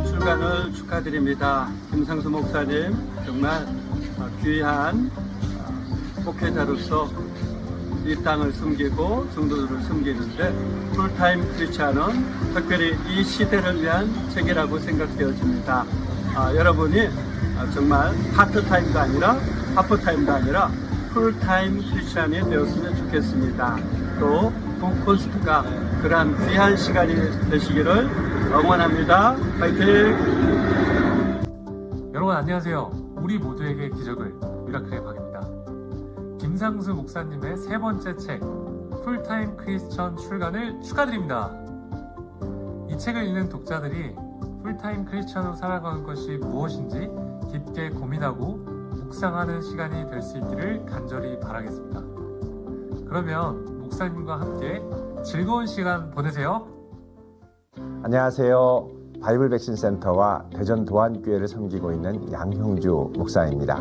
출간을 축하드립니다. 김상수 목사님 정말 귀한 목회자로서 이 땅을 섬기고 성도들을 섬기는데 풀타임 크리스찬은 특별히 이 시대를 위한 책이라고 생각되어집니다. 여러분이 정말 파트타임도 아니라 하프타임도 아니라 풀타임 크리스찬이 되었으면 좋겠습니다. 또 북콘스트가 그러한 귀한 시간이 되시기를 응원합니다. 파이팅! 여러분 안녕하세요. 우리 모두에게 기적을 미라클의 박입니다. 김상수 목사님의 세 번째 책 풀타임 크리스천 출간을 축하드립니다. 이 책을 읽는 독자들이 풀타임 크리스천으로 살아가는 것이 무엇인지 깊게 고민하고 묵상하는 시간이 될 수 있기를 간절히 바라겠습니다. 그러면 목사님과 함께 즐거운 시간 보내세요. 안녕하세요. 바이블 백신 센터와 대전 도안교회를 섬기고 있는 양형주 목사입니다.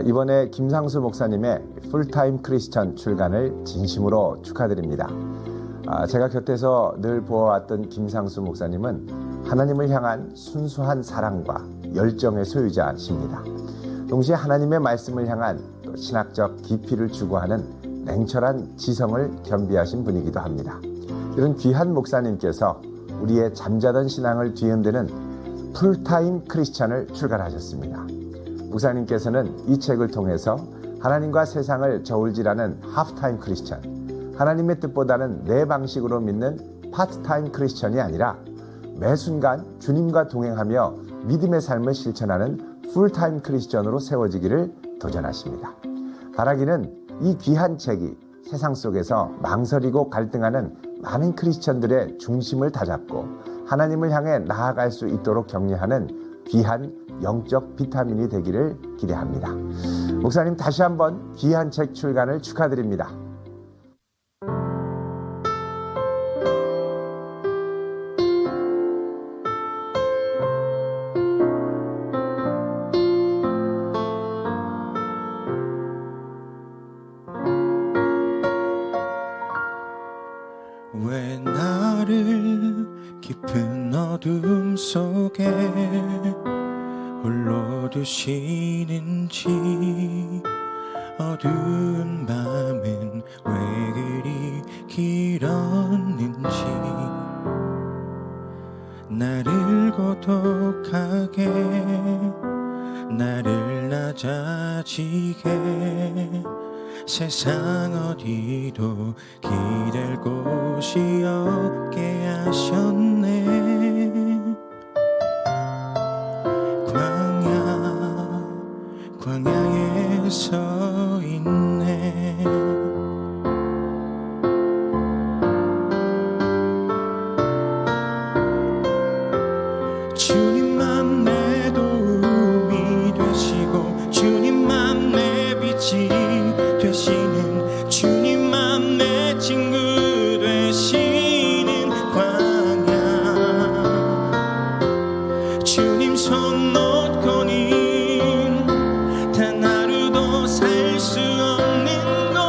이번에 김상수 목사님의 풀타임 크리스천 출간을 진심으로 축하드립니다. 제가 곁에서 늘 보아왔던 김상수 목사님은 하나님을 향한 순수한 사랑과 열정의 소유자십니다. 동시에 하나님의 말씀을 향한 또 신학적 깊이를 추구하는 냉철한 지성을 겸비하신 분이기도 합니다. 이런 귀한 목사님께서 우리의 잠자던 신앙을 뒤흔드는 풀타임 크리스천을 출간하셨습니다. 목사님께서는 이 책을 통해서 하나님과 세상을 저울질하는 하프타임 크리스천, 하나님의 뜻보다는 내 방식으로 믿는 파트타임 크리스천이 아니라 매 순간 주님과 동행하며 믿음의 삶을 실천하는 풀타임 크리스천으로 세워지기를 도전하십니다. 바라기는 이 귀한 책이 세상 속에서 망설이고 갈등하는 많은 크리스천들의 중심을 다잡고 하나님을 향해 나아갈 수 있도록 격려하는 귀한 영적 비타민이 되기를 기대합니다. 목사님 다시 한번 귀한 책 출간을 축하드립니다. 왜 나를 깊은 어둠 속에 홀로 두시는지, 어두운 밤은 왜 그리 길었는지, 나를 고독하게, 나를 낮아지게, 세상 어디도 기댈 곳이 없게 하셨네. 광야에 서 있네. 주님만 내 도움이 되시고 주님만 내 빛이 되시는, 주님만 내 친구 되시는 광야, 주님 손 놓고는 단 하루도 살 수 없는 곳,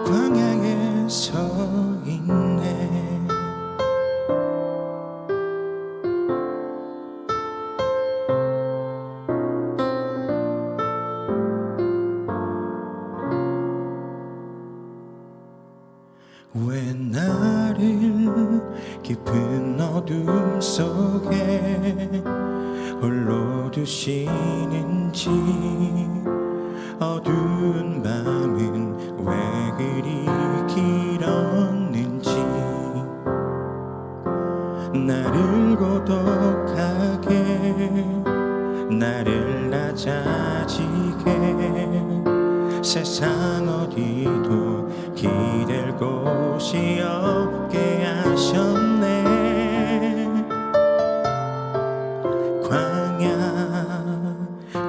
광야에 서 있네. 왜 나를 깊은 어둠 속에 홀로 두시는지, 어두운 밤은 왜 그리 길었는지, 나를 고독하게, 나를 낮아지게, 세상 어디도 기댈 곳이 없게 하셨네.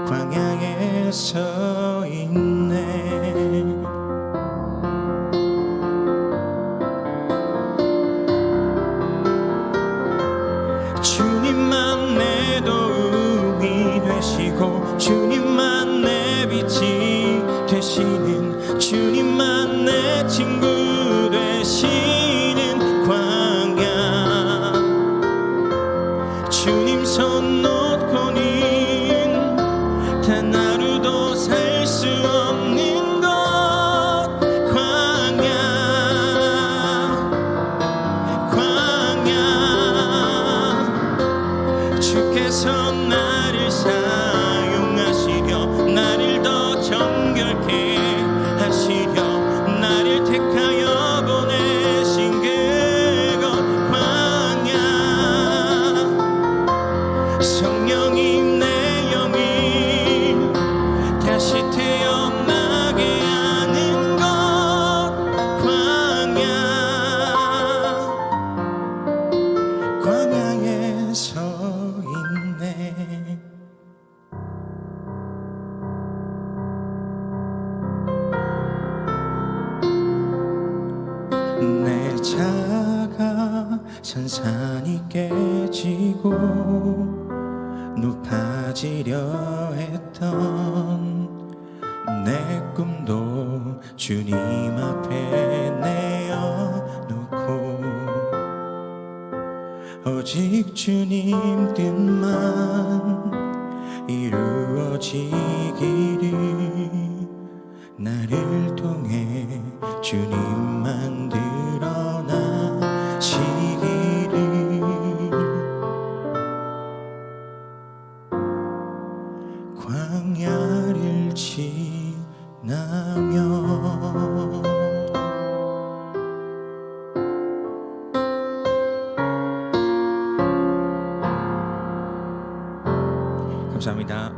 광야에 서 있네. 주님만 내 도움이 되시고 주님만 내 빛이 되시는, 주님만 내 친구 되시 주님 손 놓고는 단 하루도 살 수 없는 것 광야 주께서 나를 사용하시려 나를 더 정결케 하시려 나를 택하여 보내신 그곳 광야 성령이 내 영을 다시 태어나게 하는 것 광야에 서 있네. 내 자가 산산이 깨지고 높아지려 했던 내 꿈도 주님 앞에 내어놓고 오직 주님 뜻만 이루어지기를 나를 통해 주님만 드러나시기를 광야를 지나며 감사합니다.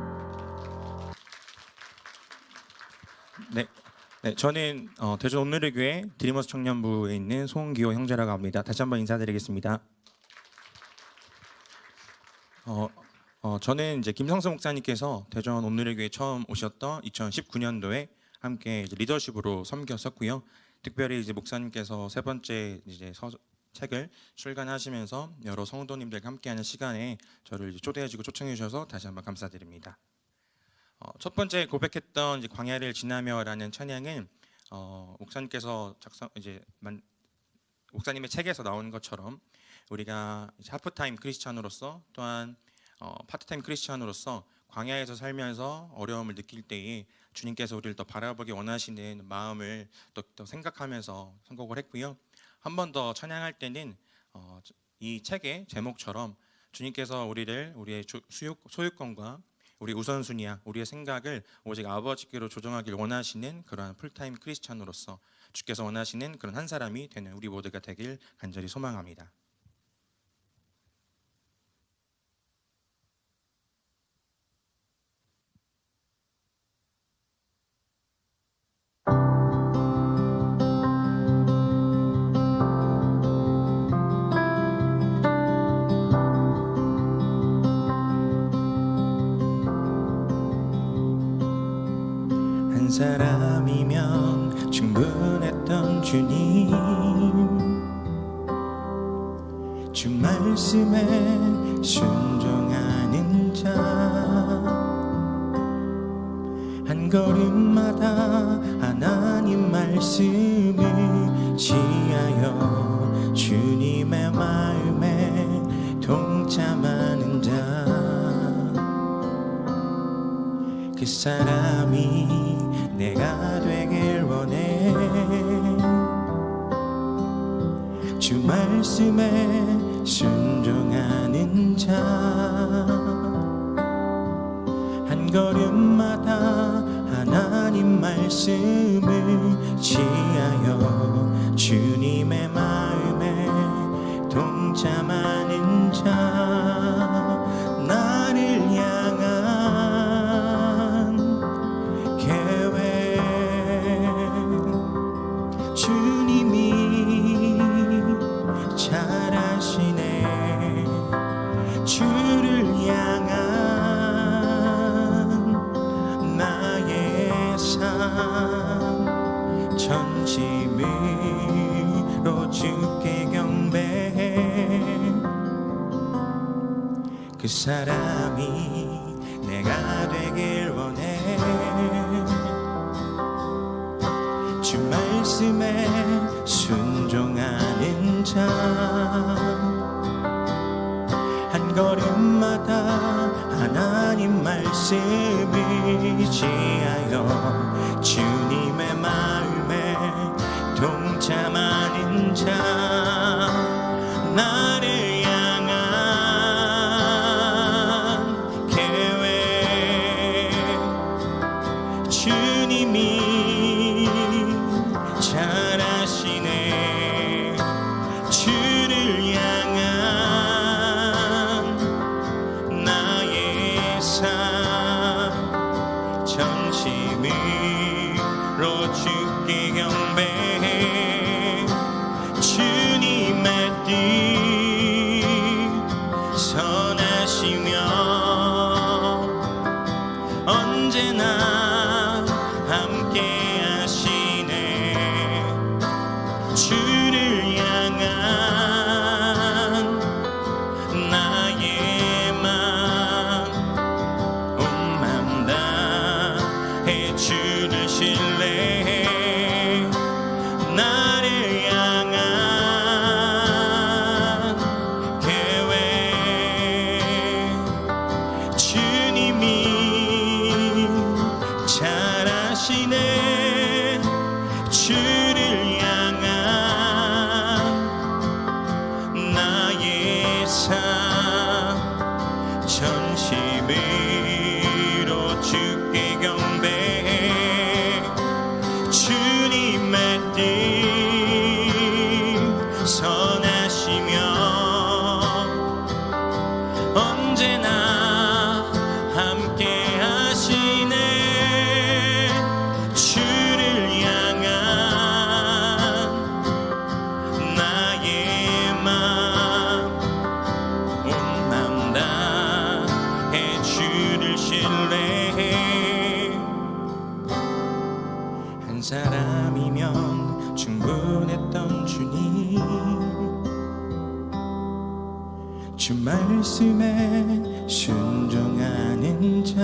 네, 저는 대전 온누리교회 드리머스 청년부에 있는 송기호 형제라고 합니다. 다시 한번 인사드리겠습니다. 저는 이제 김성수 목사님께서 대전 온누리교회 처음 오셨던 2019년도에 함께 이제 리더십으로 섬겼었고요. 특별히 이제 목사님께서 세 번째 이제 책을 출간하시면서 여러 성도님들과 함께하는 시간에 저를 이제 초대해주고 초청해 주셔서 다시 한번 감사드립니다. 첫 번째 고백했던 이제 광야를 지나며라는 찬양은 목사님께서 목사님의 책에서 나온 것처럼 우리가 이제 하프타임 크리스찬으로서 또한 파트타임 크리스찬으로서 광야에서 살면서 어려움을 느낄 때에 주님께서 우리를 더 바라보기 원하시는 마음을 또 생각하면서 선곡을 했고요. 한 번 더 찬양할 때는 이 책의 제목처럼 주님께서 우리를 우리의 소유권과 우리 우선순위야 우리의 생각을 오직 아버지께로 조정하길 원하시는 그러한 풀타임 크리스찬으로서 주께서 원하시는 그런 한 사람이 되는 우리 모두가 되길 간절히 소망합니다. 한 사람이면 충분했던 주님 주 말씀에 순종하는 자 한 걸음마다 하나님 말씀을 지하여 주님의 마음에 동참하는 자 그 사람이 내가 되길 원해 주 말씀에 순종하는 자 한 걸음마다 하나님 말씀을 지하여 주님의 마음에 동참하는 자 나를 향한 계획 주님이 잘 아시네 주를 향한 나의 삶 전심으로 주께 경배해 그 사람이 내가 되길 원해 주 말씀에 순종하는 자 한 한 걸음마다 하나님 말씀을 지하여 주님의 마음에 동참하는 자, 나를 향한 계획, 주님이 잘 아시네. 주를 향한 나의 삶, 전심으로 주께 경배해. 주님의 뜻 선하시며 언제나 함께 하시네. 주를 향한 나의 맘, 온 맘 다해 주를 신뢰해. 나를 향한 계획, 주님이 잘 아시네. 주를 향한 나의 삶, 전심으로 주께 경배해. 주님의 뜻 선하시며 언제나 함께 하시네. 주를 향한 나의 맘, 온 맘 다해 주를 신뢰해. 한 사람이면 충분했던 주님, 주 말씀에 순종하는 자,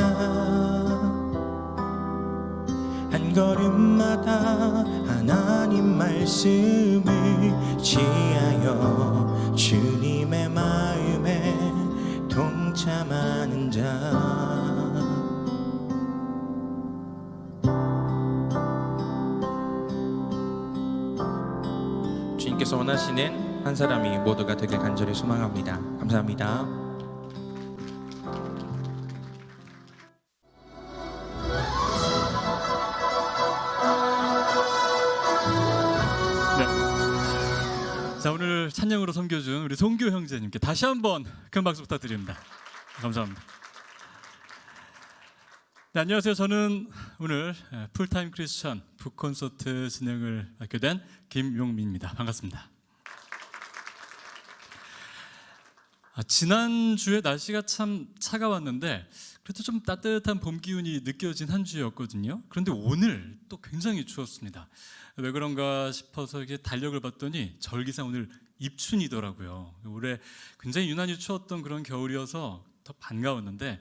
한 걸음마다 하나님 말씀을 지하여 주님의 마음에 동참하는 자. 주님께서 원하시는 한 사람이 모두가 되길 간절히 소망합니다. 감사합니다. 자, 오늘 찬양으로 섬겨준 우리 송교 형제님께 다시 한번 큰 박수 부탁드립니다. 감사합니다. 네, 안녕하세요. 저는 오늘 풀타임 크리스천 북콘서트 진행을 맡게 된 김용민입니다. 반갑습니다. 지난주에 날씨가 참 차가웠는데 그래도 좀 따뜻한 봄 기운이 느껴진 한 주였거든요. 그런데 오늘 또 굉장히 추웠습니다. 왜 그런가 싶어서 이렇게 달력을 봤더니 절기상 오늘 입춘이더라고요. 올해 굉장히 유난히 추웠던 그런 겨울이어서 더 반가웠는데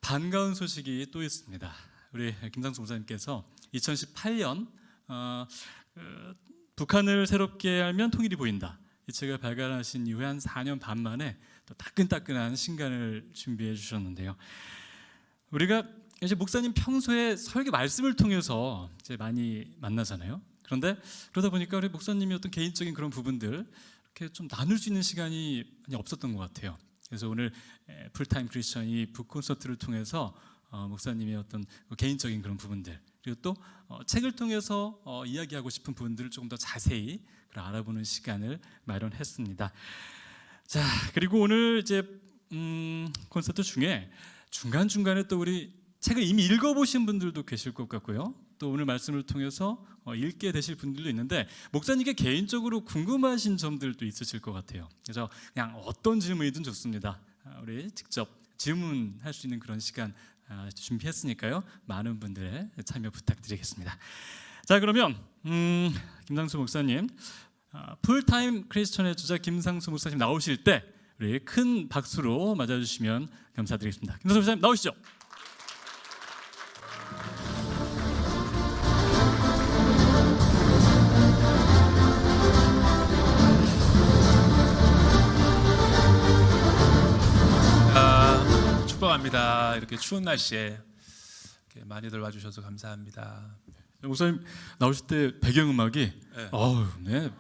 반가운 소식이 또 있습니다. 우리 김상수 목사님께서 2018년 북한을 새롭게 알면 통일이 보인다, 이 책을 발간하신 이후에 한 4년 반 만에 또 따끈따끈한 신간을 준비해 주셨는데요. 우리가 이제 목사님 평소에 설교 말씀을 통해서 이제 많이 만나잖아요. 그런데 그러다 보니까 우리 목사님이 어떤 개인적인 그런 부분들 이렇게 좀 나눌 수 있는 시간이 많이 없었던 것 같아요. 그래서 오늘 풀타임 크리스천이 북콘서트를 통해서 목사님의 어떤 개인적인 그런 부분들, 그리고 또 책을 통해서 이야기하고 싶은 부분들을 조금 더 자세히 알아보는 시간을 마련했습니다. 자, 그리고 오늘 이제 콘서트 중에 중간중간에 또 우리 책을 이미 읽어보신 분들도 계실 것 같고요. 또 오늘 말씀을 통해서 읽게 되실 분들도 있는데 목사님께 개인적으로 궁금하신 점들도 있으실 것 같아요. 그래서 그냥 어떤 질문이든 좋습니다. 우리 직접 질문할 수 있는 그런 시간 준비했으니까요. 많은 분들의 참여 부탁드리겠습니다. 자, 그러면 김상수 목사님, 풀타임 크리스천의 주자 김상수 목사님 나오실 때 우리 큰 박수로 맞아주시면 감사드리겠습니다. 김상수 목사님 나오시죠. 감사합니다. 이렇게 추운 날씨에 이렇게 많이들 와주셔서 감사합니다. 목사님 나오실 때 배경음악이 네. 네.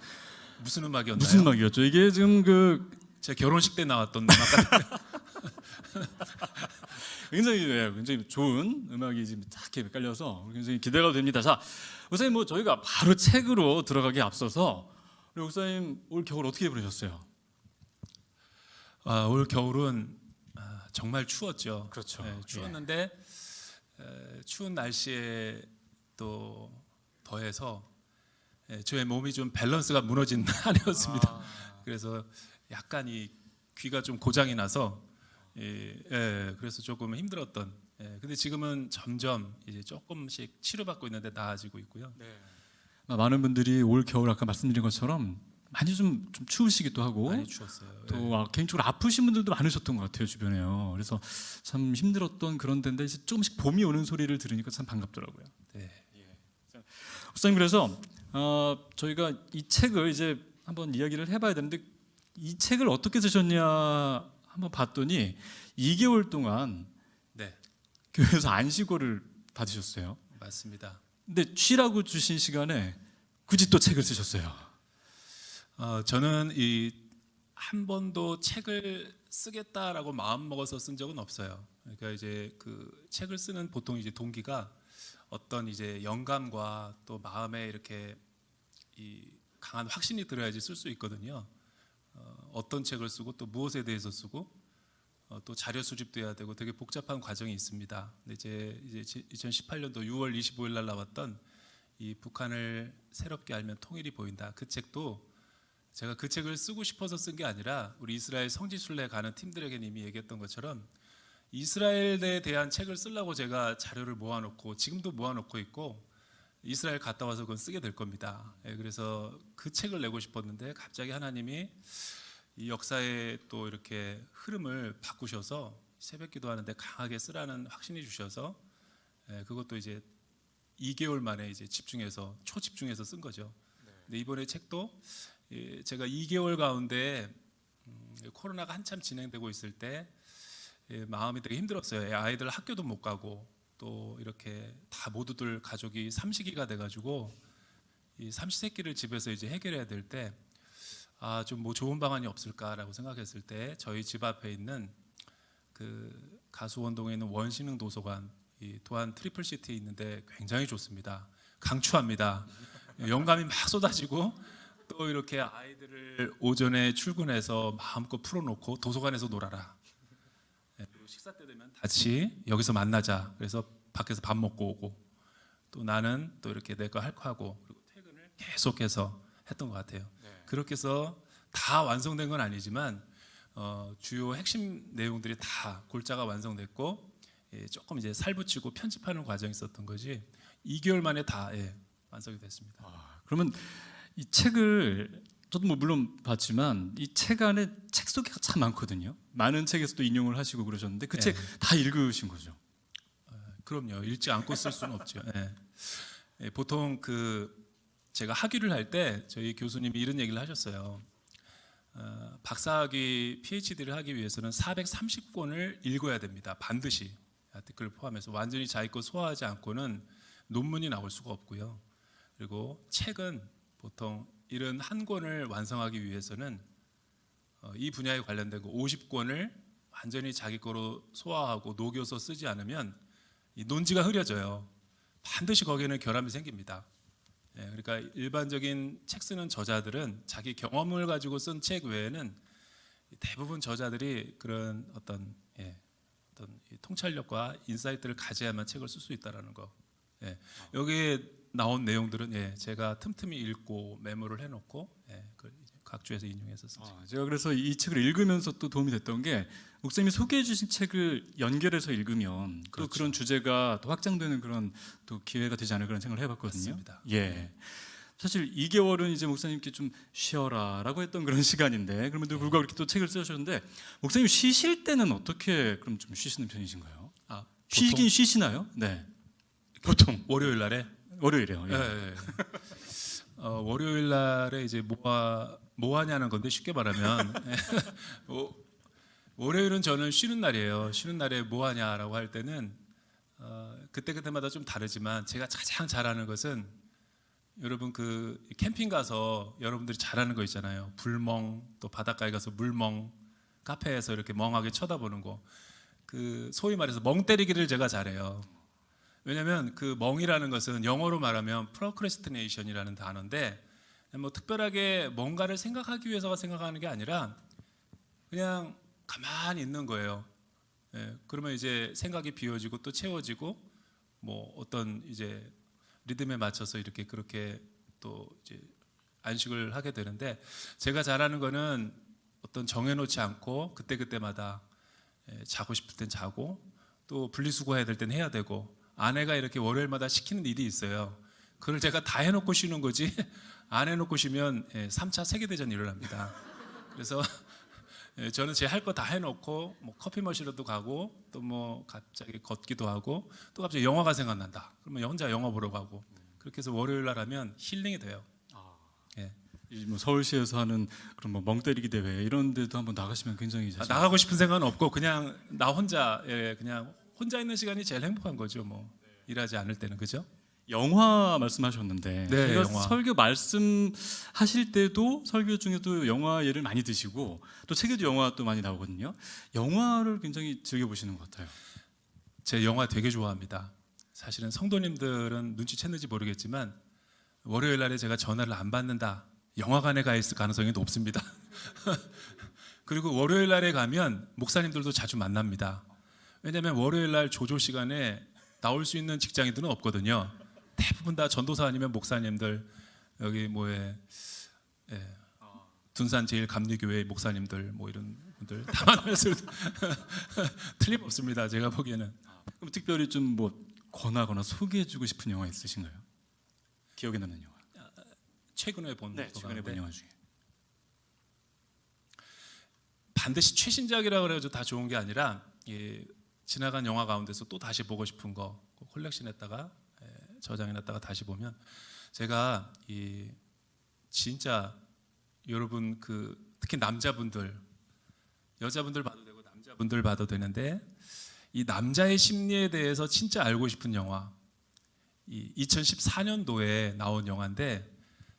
무슨 음악이었나요? 무슨 음악이었죠? 이게 지금 제 결혼식 때 나왔던 음악 같은. 굉장히 좋은 음악이 지금 딱 이렇게 깔려서 굉장히 기대가 됩니다. 자, 목사님 뭐 저희가 바로 책으로 들어가기 앞서서 우리 목사님 올 겨울 어떻게 보내셨어요? 올 겨울은 정말 추웠죠. 그렇죠. 네, 추웠는데 추운 날씨에 또 더해서 저의 몸이 좀 밸런스가 무너진 한 해였습니다. 그래서 약간 이 귀가 좀 고장이 나서 그래서 조금 힘들었던. 근데 지금은 점점 이제 조금씩 치료받고 있는데 나아지고 있고요. 많은 분들이 올 겨울 아까 말씀드린 것처럼 많이 좀 추우시기도 하고 많이 추웠어요. 또 개인적으로 아프신 분들도 많으셨던 것 같아요 주변에요. 그래서 참 힘들었던 그런 데인데 이제 조금씩 봄이 오는 소리를 들으니까 참 반갑더라고요. 네. 목사님 그래서 저희가 이 책을 이제 한번 이야기를 해봐야 되는데 이 책을 어떻게 쓰셨냐 한번 봤더니 2개월 동안 네, 교회에서 안식월을 받으셨어요. 맞습니다. 근데 쉬라고 주신 시간에 굳이 또 책을 쓰셨어요. 저는 한 번도 책을 쓰겠다라고 마음 먹어서 쓴 적은 없어요. 그러니까 이제 그 책을 쓰는 보통 이제 동기가 어떤 이제 영감과 또 마음에 이렇게 이 강한 확신이 들어야지 쓸 수 있거든요. 어떤 책을 쓰고 또 무엇에 대해서 쓰고 또 자료 수집돼야 되고 되게 복잡한 과정이 있습니다. 근데 이제 2018년도 6월 25일 날 나왔던 이 북한을 새롭게 알면 통일이 보인다. 그 책도 제가 그 책을 쓰고 싶어서 쓴 게 아니라 우리 이스라엘 성지순례 가는 팀들에게 이미 얘기했던 것처럼 이스라엘에 대한 책을 쓰려고 제가 자료를 모아놓고 지금도 모아놓고 있고 이스라엘 갔다 와서 그건 쓰게 될 겁니다. 그래서 그 책을 내고 싶었는데 갑자기 하나님이 이 역사의 또 이렇게 흐름을 바꾸셔서 새벽기도 하는데 강하게 쓰라는 확신이 주셔서 그것도 이제 2개월 만에 이제 집중해서 초집중해서 쓴 거죠. 근데 이번에 책도 제가 2개월 가운데 코로나가 한참 진행되고 있을 때 마음이 되게 힘들었어요. 아이들 학교도 못 가고 또 이렇게 다 모두들 가족이 삼시기가 돼가지고 이 삼시세끼를 집에서 이제 해결해야 될 때 좀 뭐 좋은 방안이 없을까라고 생각했을 때 저희 집 앞에 있는 그 가수원동에 있는 원신흥 도서관 이 또한 트리플시티에 있는데 굉장히 좋습니다. 강추합니다. 영감이 막 쏟아지고 또 이렇게 아이들을 오전에 출근해서 마음껏 풀어놓고 도서관에서 놀아라. 그리고 식사 때 되면 같이 여기서 만나자. 그래서 밖에서 밥 먹고 오고 또 나는 또 이렇게 내 거 할 거 하고 그리고 퇴근을 계속해서 했던 것 같아요. 그렇게 해서 다 완성된 건 아니지만 주요 핵심 내용들이 다 골자가 완성됐고 조금 이제 살붙이고 편집하는 과정이 있었던 거지 2개월 만에 다 완성이 됐습니다. 그러면 이 책을 저도 뭐 물론 봤지만 이 책 안에 책 소개가 참 많거든요. 많은 책에서도 인용을 하시고 그러셨는데 그 책 다 읽으신 거죠? 그럼요. 읽지 않고 쓸 수는 없죠. 보통 제가 학위를 할 때 저희 교수님이 이런 얘기를 하셨어요. 박사학위 PhD를 하기 위해서는 430권을 읽어야 됩니다. 반드시 아티클을 포함해서 완전히 자기 거 소화하지 않고는 논문이 나올 수가 없고요. 그리고 책은 보통 이런 한 권을 완성하기 위해서는 이 분야에 관련된 거 50권을 완전히 자기 거로 소화하고 녹여서 쓰지 않으면 이 논지가 흐려져요. 반드시 거기에는 결함이 생깁니다. 그러니까 일반적인 책 쓰는 저자들은 자기 경험을 가지고 쓴 책 외에는 대부분 저자들이 그런 어떤 이 통찰력과 인사이트를 가져야만 책을 쓸 수 있다라는 거. 여기에 나온 내용들은 제가 틈틈이 읽고 메모를 해놓고 각 주에서 인용해서 쓰죠. 제가 그래서 이 책을 읽으면서 또 도움이 됐던 게 목사님이 소개해 주신 책을 연결해서 읽으면 또 그런 주제가 또 확장되는 그런 또 기회가 되지 않을까 그런 생각을 해봤거든요. 맞습니다. 사실 2개월은 이제 목사님께 좀 쉬어라라고 했던 그런 시간인데 그럼에도 불구하고 이렇게 또 책을 쓰셨는데 목사님 쉬실 때는 어떻게 그럼 좀 쉬시는 편이신가요? 쉬긴 쉬시나요? 네. 보통 월요일 날에 월요일에요. 월요일 날에 이제 뭐 하냐는 건데 쉽게 말하면 월요일은 저는 쉬는 날이에요. 쉬는 날에 뭐 하냐라고 할 때는 그때마다 좀 다르지만 제가 가장 잘하는 것은 여러분 그 캠핑 가서 여러분들이 잘하는 거 있잖아요. 불멍, 또 바닷가에 가서 물멍, 카페에서 이렇게 멍하게 쳐다보는 거. 그 소위 말해서 멍 때리기를 제가 잘해요. 왜냐하면 그 멍이라는 것은 영어로 말하면 procrastination이라는 단어인데 뭐 특별하게 뭔가를 생각하기 위해서가 생각하는 게 아니라 그냥 가만히 있는 거예요. 예, 그러면 이제 생각이 비워지고 또 채워지고 뭐 어떤 이제 리듬에 맞춰서 이렇게 그렇게 또 이제 안식을 하게 되는데 제가 잘하는 거는 어떤 정해놓지 않고 그때마다 자고 싶을 땐 자고 또 분리수거해야 될 땐 해야 되고 아내가 이렇게 월요일마다 시키는 일이 있어요. 그걸 제가 다 해놓고 쉬는 거지 안 해놓고 쉬면 3차 세계대전이 일어납니다. 그래서 저는 제 할 거 다 해놓고 뭐 커피 마시러도 가고 또 뭐 갑자기 걷기도 하고 또 갑자기 영화가 생각난다. 그러면 혼자 영화 보러 가고 그렇게 해서 월요일 날 하면 힐링이 돼요. 예. 이 뭐 서울시에서 하는 그런 뭐 멍때리기 대회 이런 데도 한번 나가시면 굉장히 자신. 나가고 싶은 생각은 없고 그냥 나 혼자 그냥 혼자 있는 시간이 제일 행복한 거죠. 뭐 일하지 않을 때는 그죠? 영화 말씀하셨는데 네, 제가 영화. 설교 말씀하실 때도 설교 중에도 영화 예를 많이 드시고 또 책에도 영화 또 많이 나오거든요. 영화를 굉장히 즐겨 보시는 것 같아요. 제 영화 되게 좋아합니다. 사실은 성도님들은 눈치챘는지 모르겠지만 월요일 날에 제가 전화를 안 받는다. 영화관에 가 있을 가능성이 높습니다. 그리고 월요일 날에 가면 목사님들도 자주 만납니다. 왜냐하면 월요일 날 조조 시간에 나올 수 있는 직장인들은 없거든요. 대부분 다 전도사 아니면 목사님들 여기 뭐에 둔산 제일 감리교회 목사님들 뭐 이런 분들 다 만나서 틀림없습니다. 제가 보기에는. 그럼 특별히 좀 뭐 권하거나 소개해주고 싶은 영화 있으신가요? 기억에 남는 영화. 최근에 본 네, 최근에 본 영화 중에. 반드시 최신작이라 그래가지고 다 좋은 게 아니라 지나간 영화 가운데서 또 다시 보고 싶은 거 콜렉션했다가 저장해놨다가 다시 보면 제가 진짜 여러분 그 특히 남자분들 여자분들 봐도 되고 남자분들 봐도 되는데 이 남자의 심리에 대해서 진짜 알고 싶은 영화 2014년도에 나온 영화인데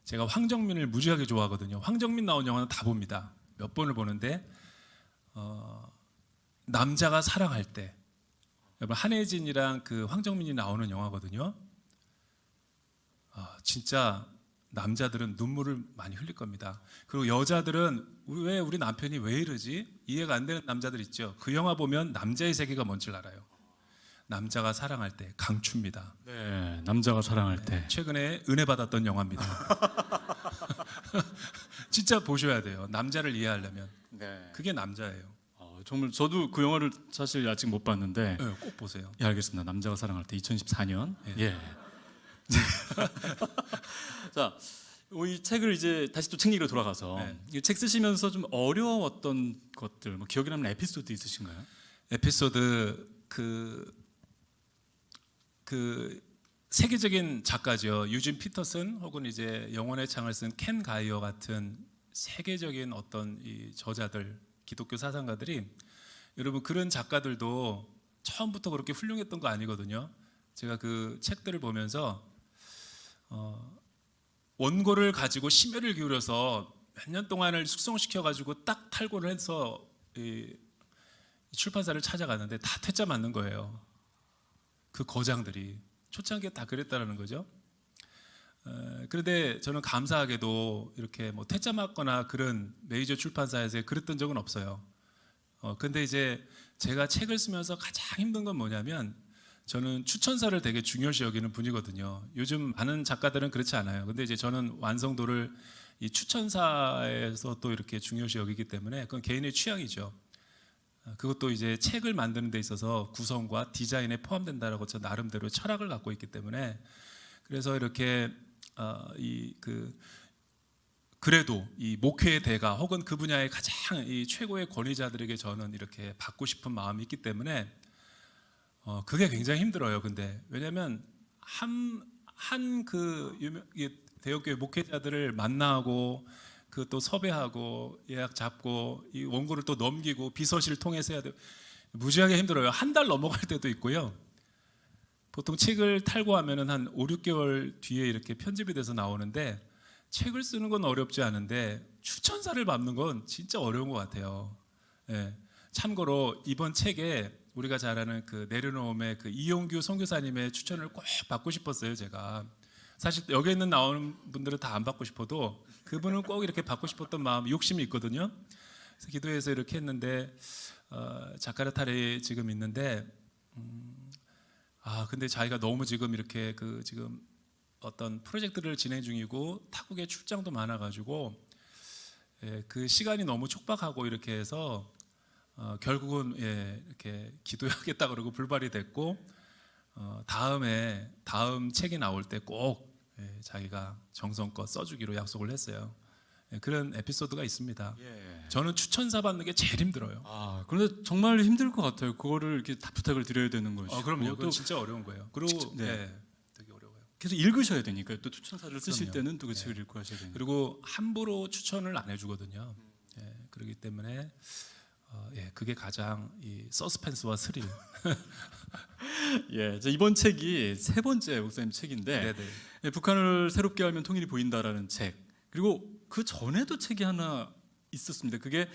제가 황정민을 무지하게 좋아하거든요. 황정민 나온 영화는 다 봅니다. 몇 번을 보는데 남자가 사랑할 때 여러분 한혜진이랑 그 황정민이 나오는 영화거든요. 진짜 남자들은 눈물을 많이 흘릴 겁니다. 그리고 여자들은 왜 우리 남편이 왜 이러지? 이해가 안 되는 남자들 있죠. 그 영화 보면 남자의 세계가 뭔지를 알아요. 남자가 사랑할 때 강추입니다. 네, 남자가 사랑할 때. 최근에 은혜 받았던 영화입니다. 진짜 보셔야 돼요. 남자를 이해하려면 네. 그게 남자예요. 정말 저도 그 영화를 사실 아직 못 봤는데. 네, 꼭 보세요. 예, 알겠습니다. 남자가 사랑할 때 2014년. 예. 자, 이 책을 이제 다시 또 책 얘기로 돌아가서 이 책 쓰시면서 좀 어려웠던 것들, 뭐 기억에 남는 에피소드 있으신가요? 에피소드 그 세계적인 작가죠. 유진 피터슨 혹은 이제 영혼의 창을 쓴 켄 가이어 같은 세계적인 어떤 이 저자들, 기독교 사상가들이 여러분 그런 작가들도 처음부터 그렇게 훌륭했던 거 아니거든요. 제가 그 책들을 보면서 원고를 가지고 심혈을 기울여서 몇 년 동안을 숙성시켜 가지고 딱 탈고를 해서 이 출판사를 찾아갔는데 다 퇴짜 맞는 거예요. 그 거장들이 초창기에 다 그랬다라는 거죠. 그런데 저는 감사하게도 이렇게 뭐 퇴짜 맞거나 그런 메이저 출판사에서 그랬던 적은 없어요. 근데 이제 제가 책을 쓰면서 가장 힘든 건 뭐냐면 저는 추천사를 되게 중요시 여기는 분이거든요. 요즘 많은 작가들은 그렇지 않아요. 근데 이제 저는 완성도를 이 추천사에서 또 이렇게 중요시 여기기 때문에 그건 개인의 취향이죠. 그것도 이제 책을 만드는 데 있어서 구성과 디자인에 포함된다라고 저 나름대로 철학을 갖고 있기 때문에 그래서 이렇게 그래도 이 목회의 대가 혹은 그 분야의 가장 이 최고의 권위자들에게 저는 이렇게 받고 싶은 마음이 있기 때문에 그게 굉장히 힘들어요. 근데 왜냐하면 한 그 대형교회 목회자들을 만나고 그 또 섭외하고 예약 잡고 이 원고를 또 넘기고 비서실 통해서 해야 돼요. 무지하게 힘들어요. 한 달 넘어갈 때도 있고요. 보통 책을 탈고하면은 한 5, 6개월 뒤에 이렇게 편집이 돼서 나오는데 책을 쓰는 건 어렵지 않은데 추천사를 밟는 건 진짜 어려운 것 같아요. 예. 참고로 이번 책에 우리가 잘 아는 그 내려놓음의 그 이용규 선교사님의 추천을 꼭 받고 싶었어요, 제가. 사실 여기 있는 나오는 분들은 다 안 받고 싶어도 그분은 꼭 이렇게 받고 싶었던 마음, 욕심이 있거든요. 그래서 기도해서 이렇게 했는데 자카르타에 지금 있는데 근데 자기가 너무 지금 이렇게 그 지금 어떤 프로젝트를 진행 중이고 타국에 출장도 많아가지고 그 시간이 너무 촉박하고 이렇게 해서 결국은 이렇게 기도하겠다 그러고 불발이 됐고 다음 책이 나올 때 꼭 자기가 정성껏 써주기로 약속을 했어요. 그런 에피소드가 있습니다. 저는 추천사 받는 게 제일 힘들어요. 그런데 정말 힘들 것 같아요. 그거를 이렇게 다 부탁을 드려야 되는 것이고. 그럼요. 또 그건 진짜 어려운 거예요. 그리고 되게 어려워요. 계속 읽으셔야 되니까 또 추천사를 쓰실 그럼요. 때는 또 그 책을 읽고 하셔야 되니까. 그리고 함부로 추천을 안 해주거든요. 그렇기 때문에 그게 가장 이 서스펜스와 스릴. 자, 이번 책이 세 번째 목사님 책인데 북한을 새롭게 알면 통일이 보인다라는 책. 그리고 그 전에도 책이 하나 있었습니다. 그게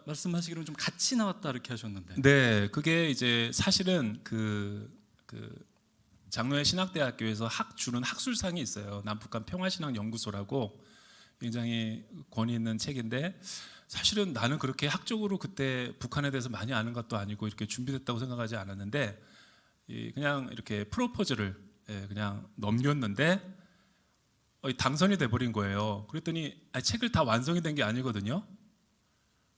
말씀하시기로는 좀 같이 나왔다 이렇게 하셨는데. 네, 그게 이제 사실은 그 장로회 신학대학교에서 주는 학술상이 있어요. 남북한 평화신학연구소라고 굉장히 권위 있는 책인데 사실은 나는 그렇게 학적으로 그때 북한에 대해서 많이 아는 것도 아니고 이렇게 준비됐다고 생각하지 않았는데 그냥 이렇게 프로포즈를 그냥 넘겼는데 당선이 돼버린 거예요. 그랬더니 책을 다 완성이 된 게 아니거든요.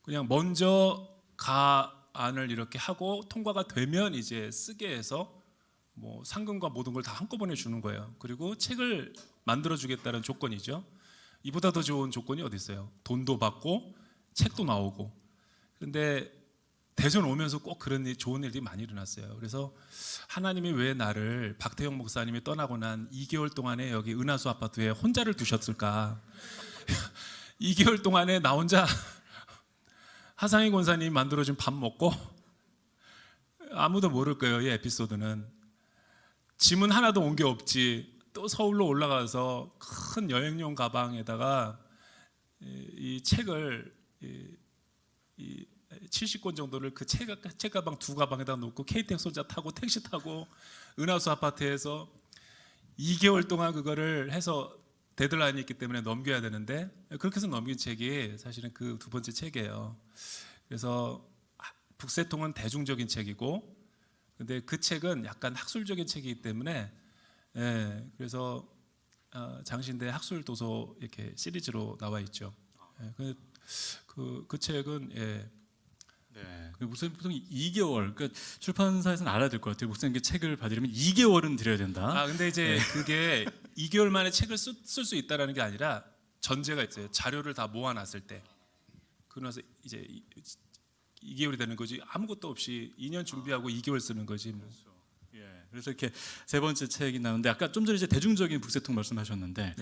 그냥 먼저 가안을 이렇게 하고 통과가 되면 이제 쓰게 해서 뭐 상금과 모든 걸 다 한꺼번에 주는 거예요. 그리고 책을 만들어 주겠다는 조건이죠. 이보다 더 좋은 조건이 어디 있어요? 돈도 받고 책도 나오고. 그런데 대전 오면서 꼭 그런 좋은 일들이 많이 일어났어요. 그래서 하나님이 왜 나를 박태영 목사님이 떠나고 난 2개월 동안에 여기 은하수 아파트에 혼자를 두셨을까? 2개월 동안에 나 혼자 하상희 권사님이 만들어준 밥 먹고 아무도 모를 거예요. 이 에피소드는. 짐은 하나도 온 게 없지. 또 서울로 올라가서 큰 여행용 가방에다가 이 책을 70권 정도를 그 책 가방 2가방에다 놓고 KTX 혼자 타고 택시 타고 은하수 아파트에서 2개월 동안 그거를 해서 데드라인이 있기 때문에 넘겨야 되는데 그렇게 해서 넘긴 책이 사실은 그 두 번째 책이에요. 그래서 북새통은 대중적인 책이고 근데 그 책은 약간 학술적인 책이기 때문에 그래서 장신대 학술 도서 이렇게 시리즈로 나와 있죠. 그 책은 목사님 보통 2개월, 그러니까 출판사에서는 알아야 될 것 같아요. 목사님께 책을 받으려면 2개월은 드려야 된다. 근데 이제 그게 2개월 만에 책을 쓸 수 있다라는 게 아니라 전제가 있어요. 자료를 다 모아놨을 때. 그러고 나서 이제 2개월이 되는 거지. 아무것도 없이 2년 준비하고 2개월 쓰는 거지. 뭐. 그래서 이렇게 세 번째 책이 나오는데 아까 좀 전에 이제 대중적인 북새통 말씀하셨는데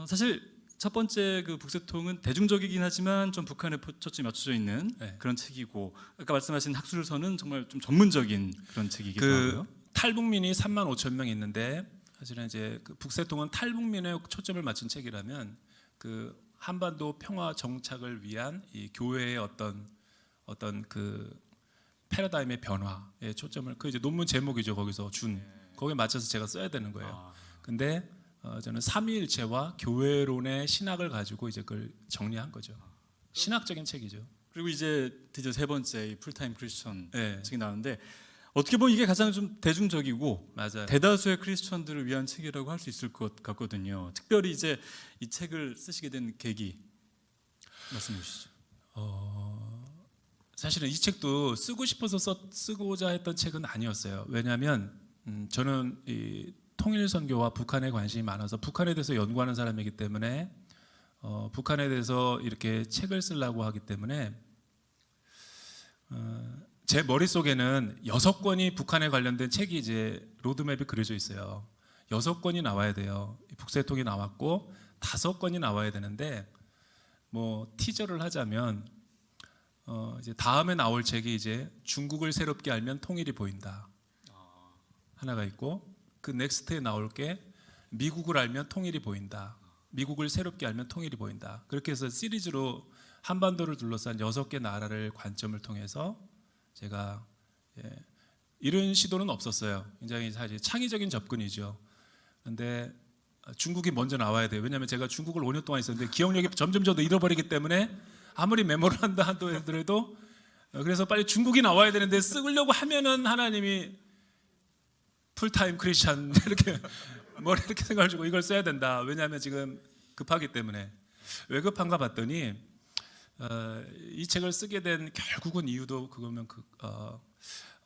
사실 첫 번째 그 북새통은 대중적이긴 하지만 좀 북한에 초점이 맞춰져 있는 그런 책이고 아까 말씀하신 학술서는 정말 좀 전문적인 그런 책이기도 하고요. 탈북민이 35,000명 있는데 사실은 이제 그 북새통은 탈북민에 초점을 맞춘 책이라면 그 한반도 평화 정착을 위한 이 교회의 어떤 그 패러다임의 변화에 초점을 그 이제 논문 제목이죠. 거기서 거기에 맞춰서 제가 써야 되는 거예요. 근데 저는 삼위일체와 교회론의 신학을 가지고 이제 그걸 정리한 거죠. 신학적인 책이죠. 그리고 이제 드디어 세 번째 이 풀타임 크리스천 책이 나오는데 어떻게 보면 이게 가장 좀 대중적이고 맞아요. 대다수의 크리스천들을 위한 책이라고 할 수 있을 것 같거든요. 특별히 이제 이 책을 쓰시게 된 계기 말씀해 주시죠. 사실은 이 책도 쓰고 싶어서 쓰고자 했던 책은 아니었어요. 왜냐하면 저는 이 통일 선교와 북한에 관심이 많아서 북한에 대해서 연구하는 사람이기 때문에 북한에 대해서 이렇게 책을 쓰려고 하기 때문에 제 머릿속에는 6권이 북한에 관련된 책이 이제 로드맵이 그려져 있어요. 6권이 나와야 돼요. 북새통이 나왔고 5권이 나와야 되는데 뭐 티저를 하자면 이제 다음에 나올 책이 이제 중국을 새롭게 알면 통일이 보인다 하나가 있고, 그 넥스트에 나올 게 미국을 알면 통일이 보인다. 미국을 새롭게 알면 통일이 보인다. 그렇게 해서 시리즈로 한반도를 둘러싼 6개 나라를 관점을 통해서 제가 이런 시도는 없었어요. 굉장히 사실 창의적인 접근이죠. 근데 중국이 먼저 나와야 돼요. 왜냐하면 제가 중국을 5년 동안 있었는데 기억력이 점점 저도 잃어버리기 때문에 아무리 메모를 한다 하더라도 그래서 빨리 중국이 나와야 되는데 쓰려고 하면은 하나님이 풀타임 크리스찬 이렇게 머리 이렇게 생각을 주고 이걸 써야 된다. 왜냐하면 지금 급하기 때문에. 왜 급한가 봤더니 이 책을 쓰게 된 결국은 이유도 그거면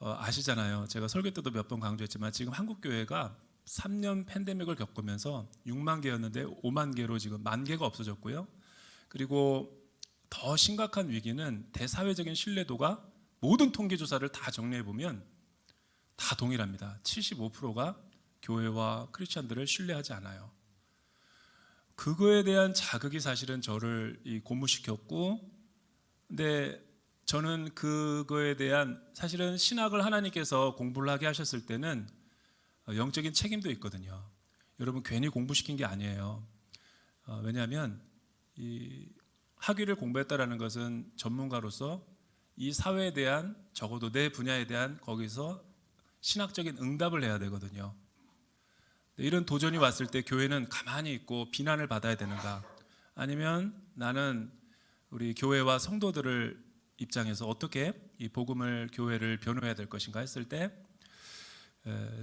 아시잖아요. 제가 설교 때도 몇 번 강조했지만 지금 한국 교회가 3년 팬데믹을 겪으면서 6만 개였는데 5만 개로 지금 1만 개가 없어졌고요. 그리고 더 심각한 위기는 대사회적인 신뢰도가 모든 통계 조사를 다 정리해 보면 다 동일합니다. 75%가 교회와 크리스천들을 신뢰하지 않아요. 그거에 대한 자극이 사실은 저를 고무시켰고, 근데 저는 그거에 대한 사실은 신학을 하나님께서 공부를 하게 하셨을 때는 영적인 책임도 있거든요. 여러분 괜히 공부시킨 게 아니에요. 왜냐하면 이 학위를 공부했다라는 것은 전문가로서 이 사회에 대한, 적어도 내 분야에 대한 거기서 신학적인 응답을 해야 되거든요. 이런 도전이 왔을 때 교회는 가만히 있고 비난을 받아야 되는가, 아니면 나는 우리 교회와 성도들을 입장에서 어떻게 이 복음을, 교회를 변호해야 될 것인가 했을 때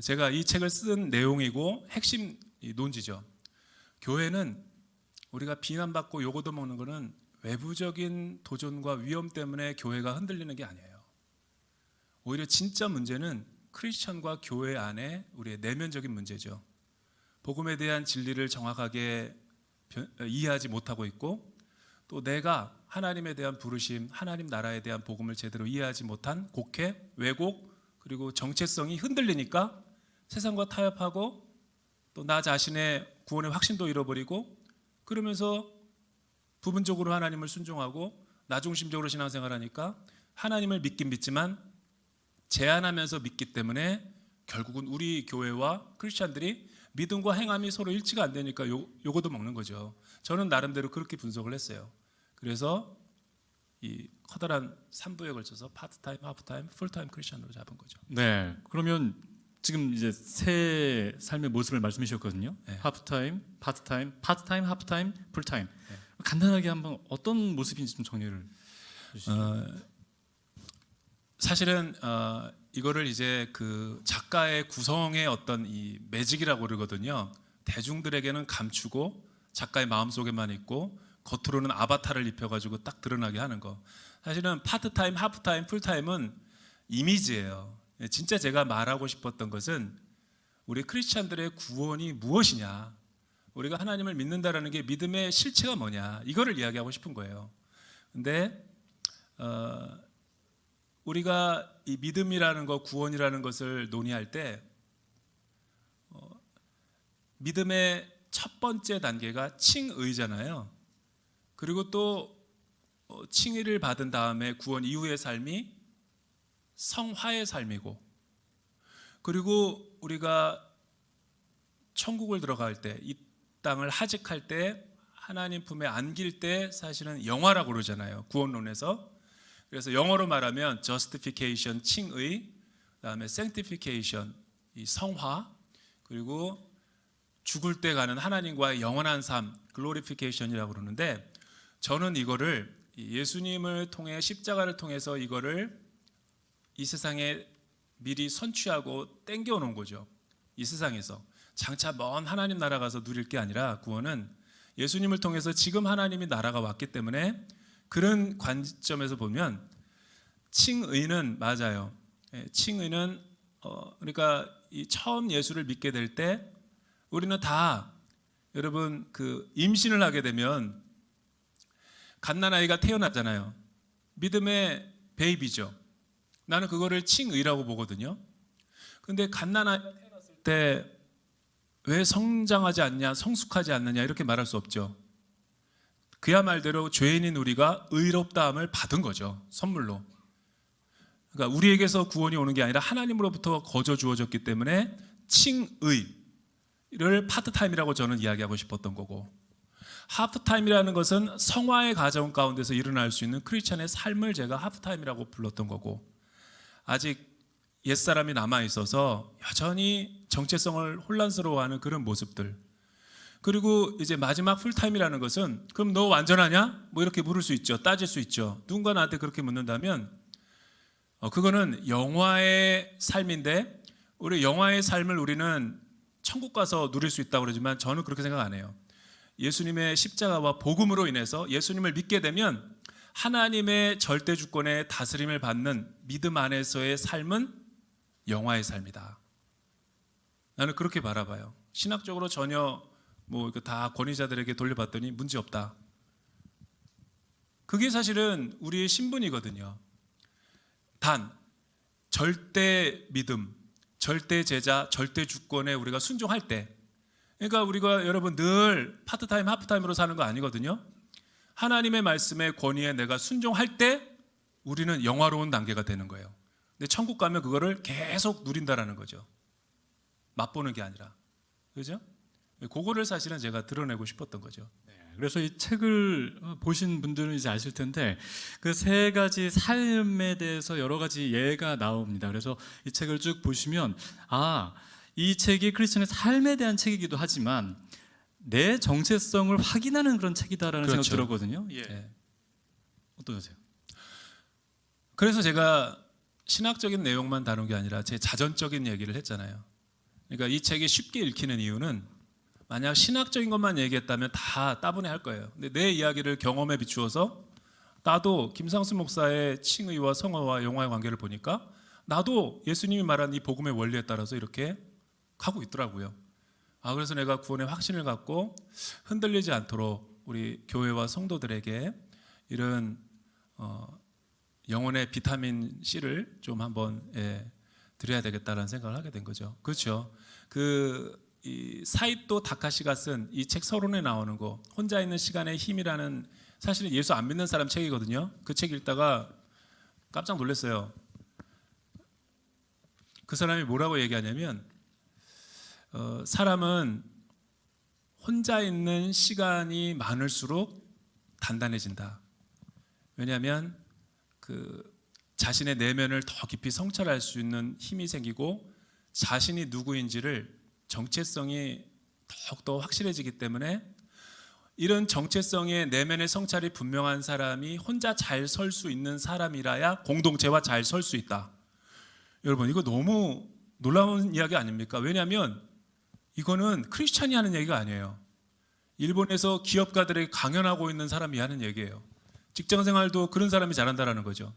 제가 이 책을 쓴 내용이고 핵심 논지죠. 교회는 우리가 비난받고 요거도 먹는 거는 외부적인 도전과 위험 때문에 교회가 흔들리는 게 아니에요. 오히려 진짜 문제는 크리스천과 교회 안에 우리의 내면적인 문제죠. 복음에 대한 진리를 정확하게 이해하지 못하고 있고, 또 내가 하나님에 대한 부르심, 하나님 나라에 대한 복음을 제대로 이해하지 못한 곡해, 왜곡, 그리고 정체성이 흔들리니까 세상과 타협하고 또 나 자신의 구원의 확신도 잃어버리고, 그러면서 부분적으로 하나님을 순종하고 나 중심적으로 신앙생활하니까 하나님을 믿긴 믿지만 제한하면서 믿기 때문에 결국은 우리 교회와 크리스천들이 믿음과 행함이 서로 일치가 안 되니까 요거도 먹는 거죠. 저는 나름대로 그렇게 분석을 했어요. 그래서 이 커다란 3부에 걸쳐서 파트타임, 하프타임, 풀타임 크리스천으로 잡은 거죠. 네. 그러면 지금 이제 새 삶의 모습을 말씀해 주셨거든요. 네. 하프타임, 파트타임, 파트타임, 하프타임, 풀타임. 간단하게 한번 어떤 모습인지 좀 정리를 해주시죠. 사실은 이거를 이제 그 작가의 구성의 어떤 이 매직이라고 그러거든요. 대중들에게는 감추고 작가의 마음속에만 있고 겉으로는 아바타를 입혀가지고 딱 드러나게 하는 거. 사실은 파트타임, 하프타임, 풀타임은 이미지예요. 진짜 제가 말하고 싶었던 것은 우리 크리스찬들의 구원이 무엇이냐, 우리가 하나님을 믿는다라는 게 믿음의 실체가 뭐냐, 이거를 이야기하고 싶은 거예요. 근데 우리가 이 믿음이라는 것, 구원이라는 것을 논의할 때 믿음의 첫 번째 단계가 칭의잖아요. 그리고 또 칭의를 받은 다음에 구원 이후의 삶이 성화의 삶이고, 그리고 우리가 천국을 들어갈 때, 이 땅을 하직할 때, 하나님 품에 안길 때 사실은 영화라고 그러잖아요, 구원론에서. 그래서 영어로 말하면 justification, 칭의, 그다음에 sanctification, 이 성화, 그리고 죽을 때 가는 하나님과의 영원한 삶, glorification이라고 그러는데, 저는 이거를 예수님을 통해, 십자가를 통해서 이거를 이 세상에 미리 선취하고 땡겨 놓은 거죠. 이 세상에서 장차 먼 하나님 나라 가서 누릴 게 아니라, 구원은 예수님을 통해서 지금 하나님이 나라가 왔기 때문에, 그런 관점에서 보면 칭의는 맞아요. 칭의는 그러니까 이 처음 예수를 믿게 될 때 우리는 다, 여러분 그 임신을 하게 되면 갓난아이가 태어났잖아요. 믿음의 베이비죠. 나는 그거를 칭의라고 보거든요. 근데 갓난아이가 태어났을 때 왜 성장하지 않냐, 성숙하지 않느냐 이렇게 말할 수 없죠. 그야 말대로 죄인인 우리가 의롭다함을 받은 거죠. 선물로. 그러니까 우리에게서 구원이 오는 게 아니라 하나님으로부터 거저 주어졌기 때문에 칭의를 파트타임이라고 저는 이야기하고 싶었던 거고, 하프타임이라는 것은 성화의 과정 가운데서 일어날 수 있는 크리스천의 삶을 제가 하프타임이라고 불렀던 거고, 아직 옛사람이 남아있어서 여전히 정체성을 혼란스러워하는 그런 모습들, 그리고 이제 마지막 풀타임이라는 것은 그럼 너 완전하냐? 뭐 이렇게 물을 수 있죠. 따질 수 있죠. 누군가 나한테 그렇게 묻는다면 그거는 영화의 삶인데, 우리 영화의 삶을 우리는 천국 가서 누릴 수 있다고 그러지만 저는 그렇게 생각 안 해요. 예수님의 십자가와 복음으로 인해서 예수님을 믿게 되면 하나님의 절대 주권의 다스림을 받는 믿음 안에서의 삶은 영화의 삶이다. 나는 그렇게 바라봐요. 신학적으로 전혀 뭐 다 권위자들에게 돌려봤더니 문제 없다. 그게 사실은 우리의 신분이거든요. 단 절대 믿음, 절대 제자, 절대 주권에 우리가 순종할 때, 그러니까 우리가 여러분 늘 파트타임, 하프타임으로 사는 거 아니거든요. 하나님의 말씀의 권위에 내가 순종할 때 우리는 영화로운 단계가 되는 거예요. 근데 천국 가면 그거를 계속 누린다라는 거죠. 맛보는 게 아니라. 그죠? 그거를 사실은 제가 드러내고 싶었던 거죠. 그래서 이 책을 보신 분들은 이제 아실 텐데 그 세 가지 삶에 대해서 여러 가지 예가 나옵니다. 그래서 이 책을 쭉 보시면 이 책이 크리스천의 삶에 대한 책이기도 하지만 내 정체성을 확인하는 그런 책이다라는 그렇죠. 생각 들었거든요. 예. 네. 어떠세요? 그래서 제가 신학적인 내용만 다룬 게 아니라 제 자전적인 얘기를 했잖아요. 그러니까 이 책이 쉽게 읽히는 이유는 만약 신학적인 것만 얘기했다면 다 따분해 할 거예요. 근데 내 이야기를 경험에 비추어서 나도 김상수 목사의 칭의와 성화와 영화의 관계를 보니까 나도 예수님이 말한 이 복음의 원리에 따라서 이렇게 가고 있더라고요. 그래서 내가 구원의 확신을 갖고 흔들리지 않도록 우리 교회와 성도들에게 이런 영혼의 비타민 C를 좀 한번 드려야 되겠다라는 생각을 하게 된 거죠. 그렇죠. 이 사이토 다카시가 쓴 이 책 서론에 나오는 거, 혼자 있는 시간의 힘이라는, 사실은 예수 안 믿는 사람 책이거든요. 그 책 읽다가 깜짝 놀랐어요. 그 사람이 뭐라고 얘기하냐면 사람은 혼자 있는 시간이 많을수록 단단해진다. 왜냐하면 자신의 내면을 더 깊이 성찰할 수 있는 힘이 생기고 자신이 누구인지를 정체성이 더욱더 확실해지기 때문에, 이런 정체성의 내면의 성찰이 분명한 사람이 혼자 잘 설 수 있는 사람이라야 공동체와 잘 설 수 있다. 여러분, 이거 너무 놀라운 이야기 아닙니까? 왜냐하면 이거는 크리스찬이 하는 얘기가 아니에요. 일본에서 기업가들에게 강연하고 있는 사람이 하는 얘기예요. 직장생활도 그런 사람이 잘한다라는 거죠.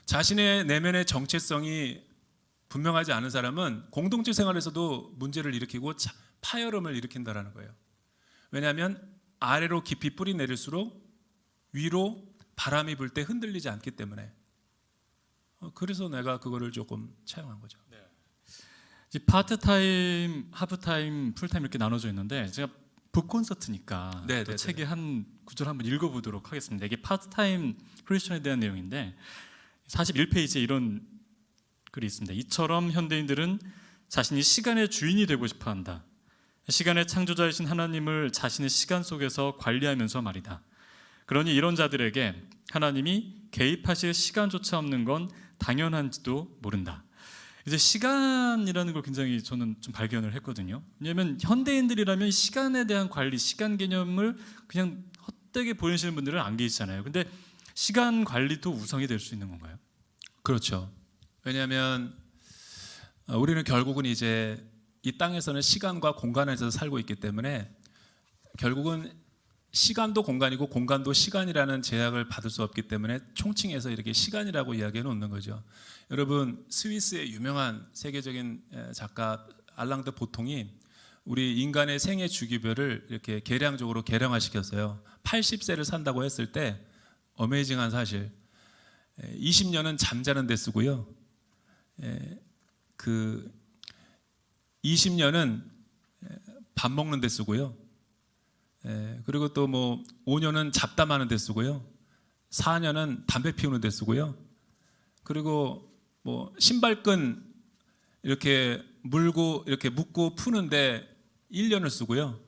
자신의 내면의 정체성이 분명하지 않은 사람은 공동체 생활에서도 문제를 일으키고 파열음을 일으킨다라는 거예요. 왜냐하면 아래로 깊이 뿌리 내릴수록 위로 바람이 불 때 흔들리지 않기 때문에. 그래서 내가 그거를 조금 차용한 거죠. 이 파트타임, 하프타임, 풀타임 이렇게 나눠져 있는데 제가 북콘서트니까 또 책의 한 구절 한번 읽어보도록 하겠습니다. 이게 파트타임 크리스천에 대한 내용인데 41페이지에 이런 글이 있습니다. 이처럼 현대인들은 자신이 시간의 주인이 되고 싶어한다. 시간의 창조자이신 하나님을 자신의 시간 속에서 관리하면서 말이다. 그러니 이런 자들에게 하나님이 개입하실 시간조차 없는 건 당연한지도 모른다. 이제 시간이라는 걸 굉장히 저는 좀 발견을 했거든요. 왜냐하면 현대인들이라면 시간에 대한 관리, 시간 개념을 그냥 헛되게 보내시는 분들은 안 계시잖아요. 근데 시간 관리도 우상이 될 수 있는 건가요? 그렇죠. 왜냐하면 우리는 결국은 이제 이 땅에서는 시간과 공간에서 살고 있기 때문에 결국은 시간도 공간이고 공간도 시간이라는 제약을 받을 수 없기 때문에 총칭해서 이렇게 시간이라고 이야기해 놓는 거죠. 여러분, 스위스의 유명한 세계적인 작가 알랑 드 보통이 우리 인간의 생애 주기별을 이렇게 계량적으로 계량화시켰어요. 80세를 산다고 했을 때 어메이징한 사실, 20년은 잠자는 데 쓰고요, 20년은 밥 먹는 데 쓰고요, 그리고 또 뭐 5년은 잡담하는 데 쓰고요. 4년은 담배 피우는 데 쓰고요. 그리고 뭐 신발끈 이렇게 물고 이렇게 묶고 푸는데 1년을 쓰고요.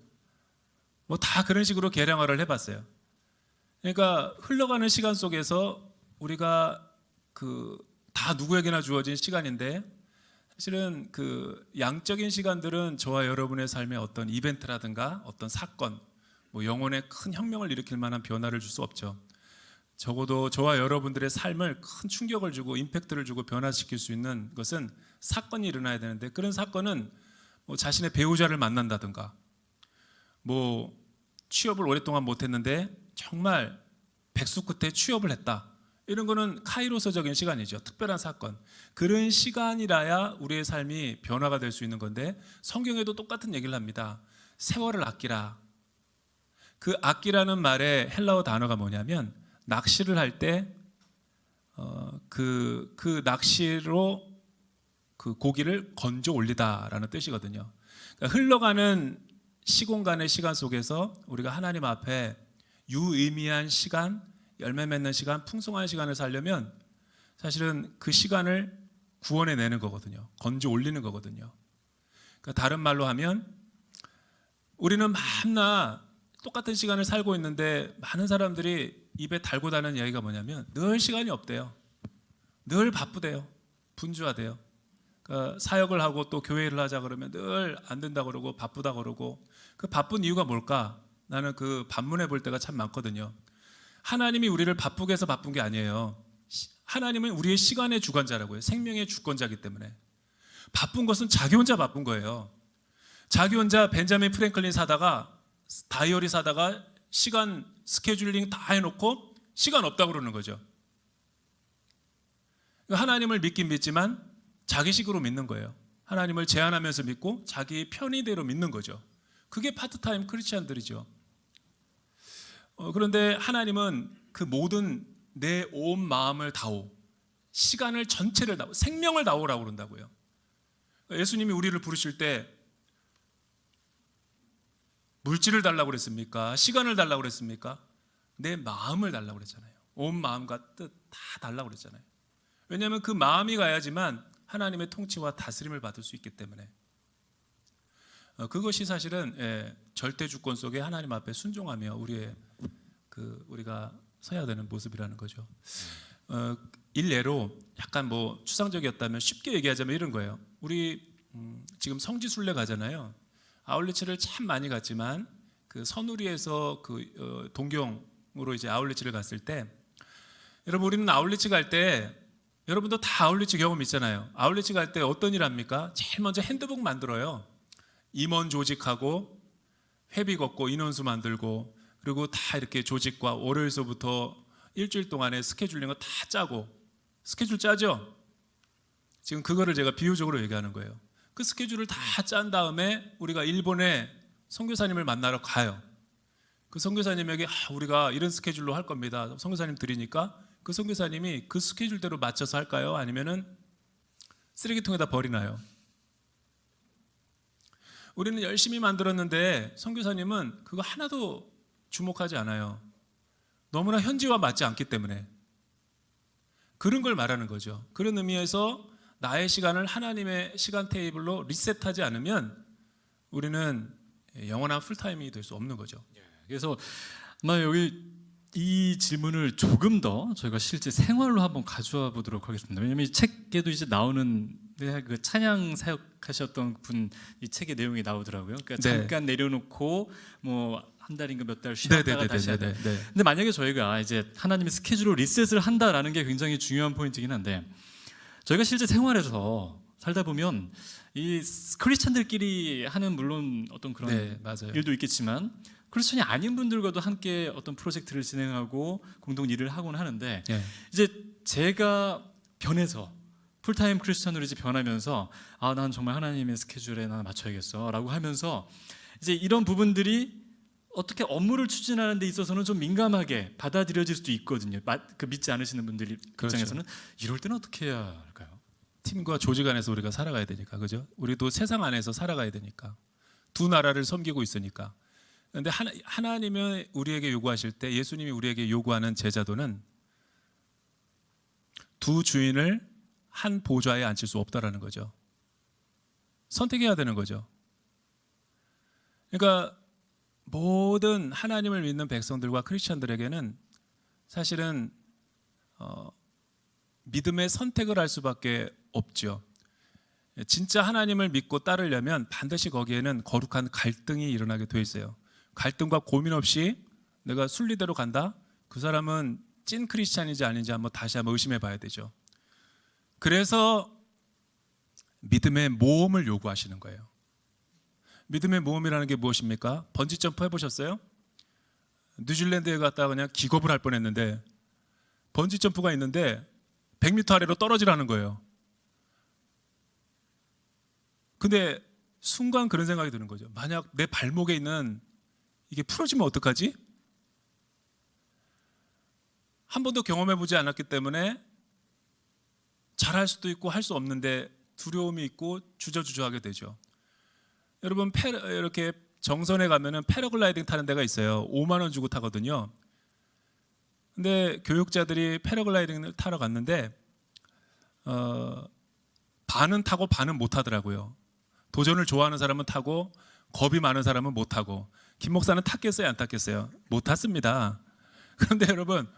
뭐 다 그런 식으로 계량화를 해봤어요. 그러니까 흘러가는 시간 속에서 우리가 그 다 누구에게나 주어진 시간인데 사실은 그 양적인 시간들은 저와 여러분의 삶의 어떤 이벤트라든가 어떤 사건, 뭐 영혼에 큰 혁명을 일으킬 만한 변화를 줄 수 없죠. 적어도 저와 여러분들의 삶을 큰 충격을 주고 임팩트를 주고 변화시킬 수 있는 것은 사건이 일어나야 되는데, 그런 사건은 뭐 자신의 배우자를 만난다든가, 뭐 취업을 오랫동안 못했는데 정말 백수 끝에 취업을 했다, 이런 거는 카이로서적인 시간이죠. 특별한 사건. 그런 시간이라야 우리의 삶이 변화가 될 수 있는 건데, 성경에도 똑같은 얘기를 합니다. 세월을 아끼라. 그 아끼라는 말의 헬라어 단어가 뭐냐면, 낚시를 할 때 그 낚시로 그 고기를 건져 올리다라는 뜻이거든요. 그러니까 흘러가는 시공간의 시간 속에서 우리가 하나님 앞에 유의미한 시간, 열매 맺는 시간, 풍성한 시간을 살려면 사실은 그 시간을 구원해내는 거거든요. 건져 올리는 거거든요. 그러니까 다른 말로 하면 우리는 만나 똑같은 시간을 살고 있는데 많은 사람들이 입에 달고 다는 이야기가 뭐냐면 늘 시간이 없대요. 늘 바쁘대요. 분주하대요. 그러니까 사역을 하고 또 교회를 하자 그러면 늘 안 된다 그러고 바쁘다 그러고, 그 바쁜 이유가 뭘까? 나는 그 반문해 볼 때가 참 많거든요. 하나님이 우리를 바쁘게 해서 바쁜 게 아니에요. 하나님은 우리의 시간의 주관자라고요. 생명의 주권자이기 때문에. 바쁜 것은 자기 혼자 바쁜 거예요. 자기 혼자 벤자민 프랭클린 사다가, 다이어리 사다가 시간 스케줄링 다 해놓고 시간 없다고 그러는 거죠. 하나님을 믿긴 믿지만 자기식으로 믿는 거예요. 하나님을 제한하면서 믿고 자기 편의대로 믿는 거죠. 그게 파트타임 크리스찬들이죠. 그런데 하나님은 그 모든 내 온 마음을 다오, 시간을 전체를 다오, 생명을 다오라고 그런다고요. 예수님이 우리를 부르실 때 물질을 달라고 그랬습니까? 시간을 달라고 그랬습니까? 내 마음을 달라고 그랬잖아요. 온 마음과 뜻 다 달라고 그랬잖아요. 왜냐하면 그 마음이 가야지만 하나님의 통치와 다스림을 받을 수 있기 때문에. 그것이 사실은 절대 주권 속에 하나님 앞에 순종하며 우리가 서야 되는 모습이라는 거죠. 일례로 약간 뭐 추상적이었다면 쉽게 얘기하자면 이런 거예요. 우리 지금 성지순례 가잖아요. 아울리치를 참 많이 갔지만 그 선우리에서 그 동경으로 이제 아울리치를 갔을 때, 여러분 우리는 아울리치 갈 때, 여러분도 다 아울리치 경험 있잖아요. 아울리치 갈 때 어떤 일 합니까? 제일 먼저 핸드북 만들어요. 임원 조직하고 회비 걷고 인원수 만들고, 그리고 다 이렇게 조직과 월요일서부터 일주일 동안의 스케줄링을 다 짜고, 스케줄 짜죠? 지금 그거를 제가 비유적으로 얘기하는 거예요. 그 스케줄을 다 짠 다음에 우리가 일본에 선교사님을 만나러 가요. 그 선교사님에게 우리가 이런 스케줄로 할 겁니다. 선교사님 드리니까 그 선교사님이 그 스케줄대로 맞춰서 할까요? 아니면은 쓰레기통에다 버리나요? 우리는 열심히 만들었는데 선교사님은 그거 하나도 주목하지 않아요. 너무나 현지와 맞지 않기 때문에. 그런 걸 말하는 거죠. 그런 의미에서 나의 시간을 하나님의 시간 테이블로 리셋하지 않으면 우리는 영원한 풀타임이 될 수 없는 거죠. 그래서 아마 여기 이 질문을 조금 더 저희가 실제 생활로 한번 가져와 보도록 하겠습니다. 왜냐하면 이 책에도 이제 나오는 그 찬양 사역하셨던 분 이 책의 내용이 나오더라고요. 그러니까 네. 잠깐 내려놓고 뭐 한 달인가 몇 달 쉬었다가 다시 해야 돼. 네. 근데 만약에 저희가 이제 하나님의 스케줄로 리셋을 한다라는 게 굉장히 중요한 포인트긴 한데, 저희가 실제 생활에서 살다 보면 이 크리스찬들끼리 하는 물론 어떤 그런 네, 맞아요. 일도 있겠지만 크리스찬이 아닌 분들과도 함께 어떤 프로젝트를 진행하고 공동 일을 하곤 하는데, 네. 이제 제가 변해서 풀타임 크리스찬으로 이제 변하면서 난 정말 하나님의 스케줄에 난 맞춰야겠어라고 하면서 이제 이런 부분들이 어떻게 업무를 추진하는 데 있어서는 좀 민감하게 받아들여질 수도 있거든요. 그 믿지 않으시는 분들 그렇죠. 입장에서는 이럴 때는 어떻게 해야 할까요? 팀과 조직 안에서 우리가 살아가야 되니까, 그죠? 우리도 세상 안에서 살아가야 되니까, 두 나라를 섬기고 있으니까. 그런데 하나님은 우리에게 요구하실 때, 예수님이 우리에게 요구하는 제자도는 두 주인을 한 보좌에 앉힐 수 없다라는 거죠. 선택해야 되는 거죠. 그러니까 모든 하나님을 믿는 백성들과 크리스천들에게는 사실은 믿음의 선택을 할 수밖에 없죠. 진짜 하나님을 믿고 따르려면 반드시 거기에는 거룩한 갈등이 일어나게 돼 있어요. 갈등과 고민 없이 내가 순리대로 간다? 그 사람은 찐 크리스찬인지 아닌지 다시 한번 의심해 봐야 되죠. 그래서 믿음의 모험을 요구하시는 거예요. 믿음의 모험이라는 게 무엇입니까? 번지점프 해보셨어요? 뉴질랜드에 갔다가 그냥 기겁을 할 뻔했는데 번지점프가 있는데 100m 아래로 떨어지라는 거예요. 근데 순간 그런 생각이 드는 거죠. 만약 내 발목에 있는 이게 풀어지면 어떡하지? 한 번도 경험해보지 않았기 때문에 잘할 수도 있고 할 수 없는데 두려움이 있고 주저주저하게 되죠. 여러분 이렇게 정선에 가면은 패러글라이딩 타는 데가 있어요. 5만 원 주고 타거든요. 근데 교육자들이 패러글라이딩을 타러 갔는데 반은 타고 반은 못 타더라고요. 도전을 좋아하는 사람은 타고 겁이 많은 사람은 못 타고. 김 목사는 탔겠어요, 안 탔겠어요? 못 탔습니다. 그런데 여러분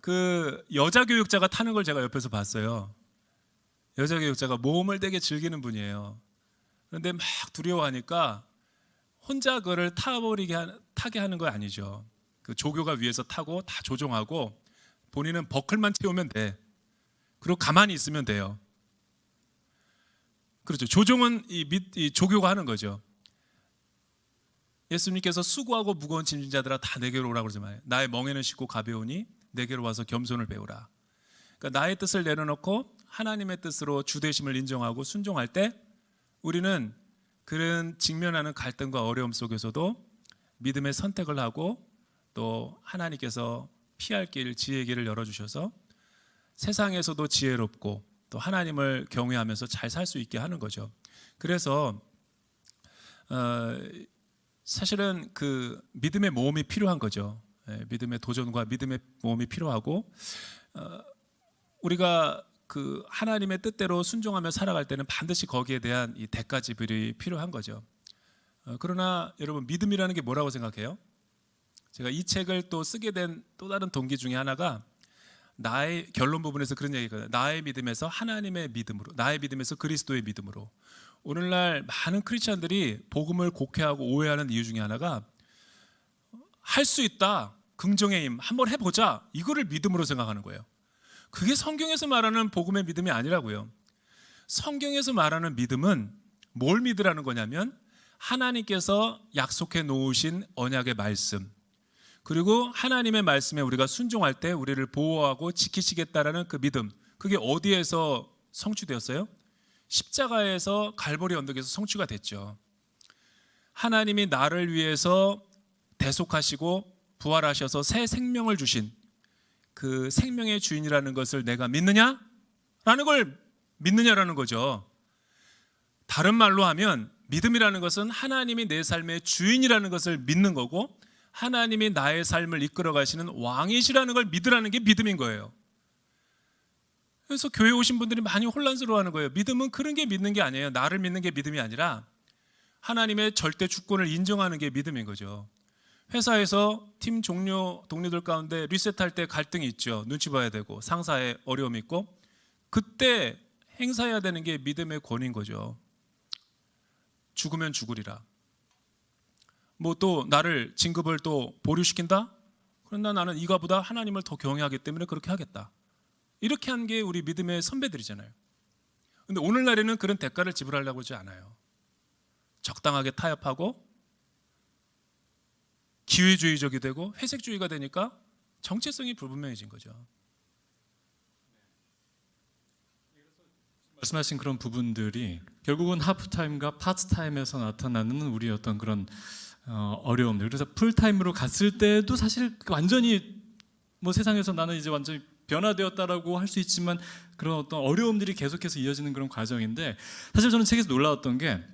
그 여자 교육자가 타는 걸 제가 옆에서 봤어요. 여자 교육자가 모험을 되게 즐기는 분이에요. 그런데 막 두려워하니까 혼자 그걸 타게 하는 거 아니죠. 그 조교가 위에서 타고 다 조종하고 본인은 버클만 채우면 돼. 그리고 가만히 있으면 돼요. 그렇죠. 조종은 이 조교가 하는 거죠. 예수님께서 수고하고 무거운 짐진 자들아 다 내게로 오라고 그러잖아요. 나의 멍에는 쉽고 가벼우니 내게로 와서 겸손을 배우라. 그러니까 나의 뜻을 내려놓고 하나님의 뜻으로 주되심을 인정하고 순종할 때 우리는 그런 직면하는 갈등과 어려움 속에서도 믿음의 선택을 하고 또 하나님께서 피할 길, 지혜의 길을 열어주셔서 세상에서도 지혜롭고 또 하나님을 경외하면서 잘 살 수 있게 하는 거죠. 그래서 사실은 그 믿음의 모험이 필요한 거죠. 믿음의 도전과 믿음의 모험이 필요하고 우리가 그 하나님의 뜻대로 순종하며 살아갈 때는 반드시 거기에 대한 이 대가 지불이 필요한 거죠. 그러나 여러분 믿음이라는 게 뭐라고 생각해요? 제가 이 책을 또 쓰게 된 또 다른 동기 중에 하나가 나의 결론 부분에서 그런 얘기거든요. 나의 믿음에서 하나님의 믿음으로, 나의 믿음에서 그리스도의 믿음으로. 오늘날 많은 크리스천들이 복음을 곡해하고 오해하는 이유 중에 하나가 할 수 있다, 긍정의 힘, 한번 해보자, 이거를 믿음으로 생각하는 거예요. 그게 성경에서 말하는 복음의 믿음이 아니라고요. 성경에서 말하는 믿음은 뭘 믿으라는 거냐면 하나님께서 약속해 놓으신 언약의 말씀, 그리고 하나님의 말씀에 우리가 순종할 때 우리를 보호하고 지키시겠다라는 그 믿음. 그게 어디에서 성취되었어요? 십자가에서 갈보리 언덕에서 성취가 됐죠. 하나님이 나를 위해서 대속하시고 부활하셔서 새 생명을 주신 그 생명의 주인이라는 것을 내가 믿느냐? 라는 걸 믿느냐라는 거죠. 다른 말로 하면 믿음이라는 것은 하나님이 내 삶의 주인이라는 것을 믿는 거고 하나님이 나의 삶을 이끌어 가시는 왕이시라는 걸 믿으라는 게 믿음인 거예요. 그래서 교회 오신 분들이 많이 혼란스러워하는 거예요. 믿음은 그런 게 믿는 게 아니에요. 나를 믿는 게 믿음이 아니라 하나님의 절대 주권을 인정하는 게 믿음인 거죠. 회사에서 팀 동료들 가운데 리셋할 때 갈등이 있죠. 눈치 봐야 되고 상사의 어려움이 있고 그때 행사해야 되는 게 믿음의 권위인 거죠. 죽으면 죽으리라. 뭐 또 나를 진급을 또 보류시킨다? 그러나 나는 이가보다 하나님을 더 경외하기 때문에 그렇게 하겠다. 이렇게 한 게 우리 믿음의 선배들이잖아요. 근데 오늘날에는 그런 대가를 지불하려고 하지 않아요. 적당하게 타협하고 기회주의적이 되고 회색주의가 되니까 정체성이 불분명해진 거죠. 말씀하신 그런 부분들이 결국은 하프타임과 파트타임에서 나타나는 우리 어떤 그런 어려움들. 그래서 풀타임으로 갔을 때도 사실 완전히 뭐 세상에서 나는 이제 완전히 변화되었다라고 할 수 있지만 그런 어떤 어려움들이 계속해서 이어지는 그런 과정인데 사실 저는 책에서 놀라웠던 게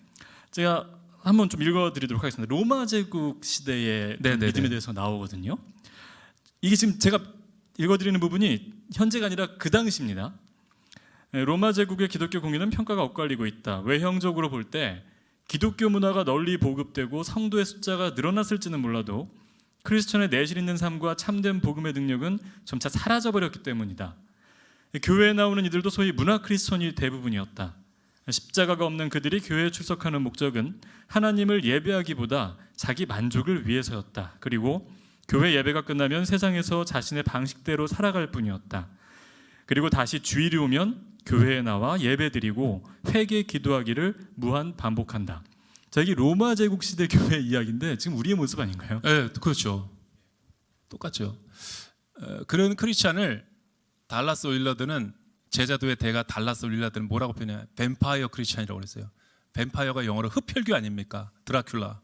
제가 한번 좀 읽어드리도록 하겠습니다. 로마 제국 시대의 네네네. 믿음에 대해서 나오거든요. 이게 지금 제가 읽어드리는 부분이 현재가 아니라 그 당시입니다. 로마 제국의 기독교 공인은 평가가 엇갈리고 있다. 외형적으로 볼 때 기독교 문화가 널리 보급되고 성도의 숫자가 늘어났을지는 몰라도 크리스천의 내실 있는 삶과 참된 복음의 능력은 점차 사라져버렸기 때문이다. 교회에 나오는 이들도 소위 문화 크리스천이 대부분이었다. 십자가가 없는 그들이 교회에 출석하는 목적은 하나님을 예배하기보다 자기 만족을 위해서였다. 그리고 교회 예배가 끝나면 세상에서 자신의 방식대로 살아갈 뿐이었다. 그리고 다시 주일이 오면 교회에 나와 예배드리고 회개 기도하기를 무한 반복한다. 자, 이게 로마 제국 시대 교회 이야기인데 지금 우리의 모습 아닌가요? 네, 그렇죠. 똑같죠. 그런 크리스찬을 달라스 윌라드는 제자도의 대가 달라스 윌라드는 뭐라고 표현해요? 뱀파이어 크리스찬이라고 그랬어요. 뱀파이어가 영어로 흡혈귀 아닙니까? 드라큘라.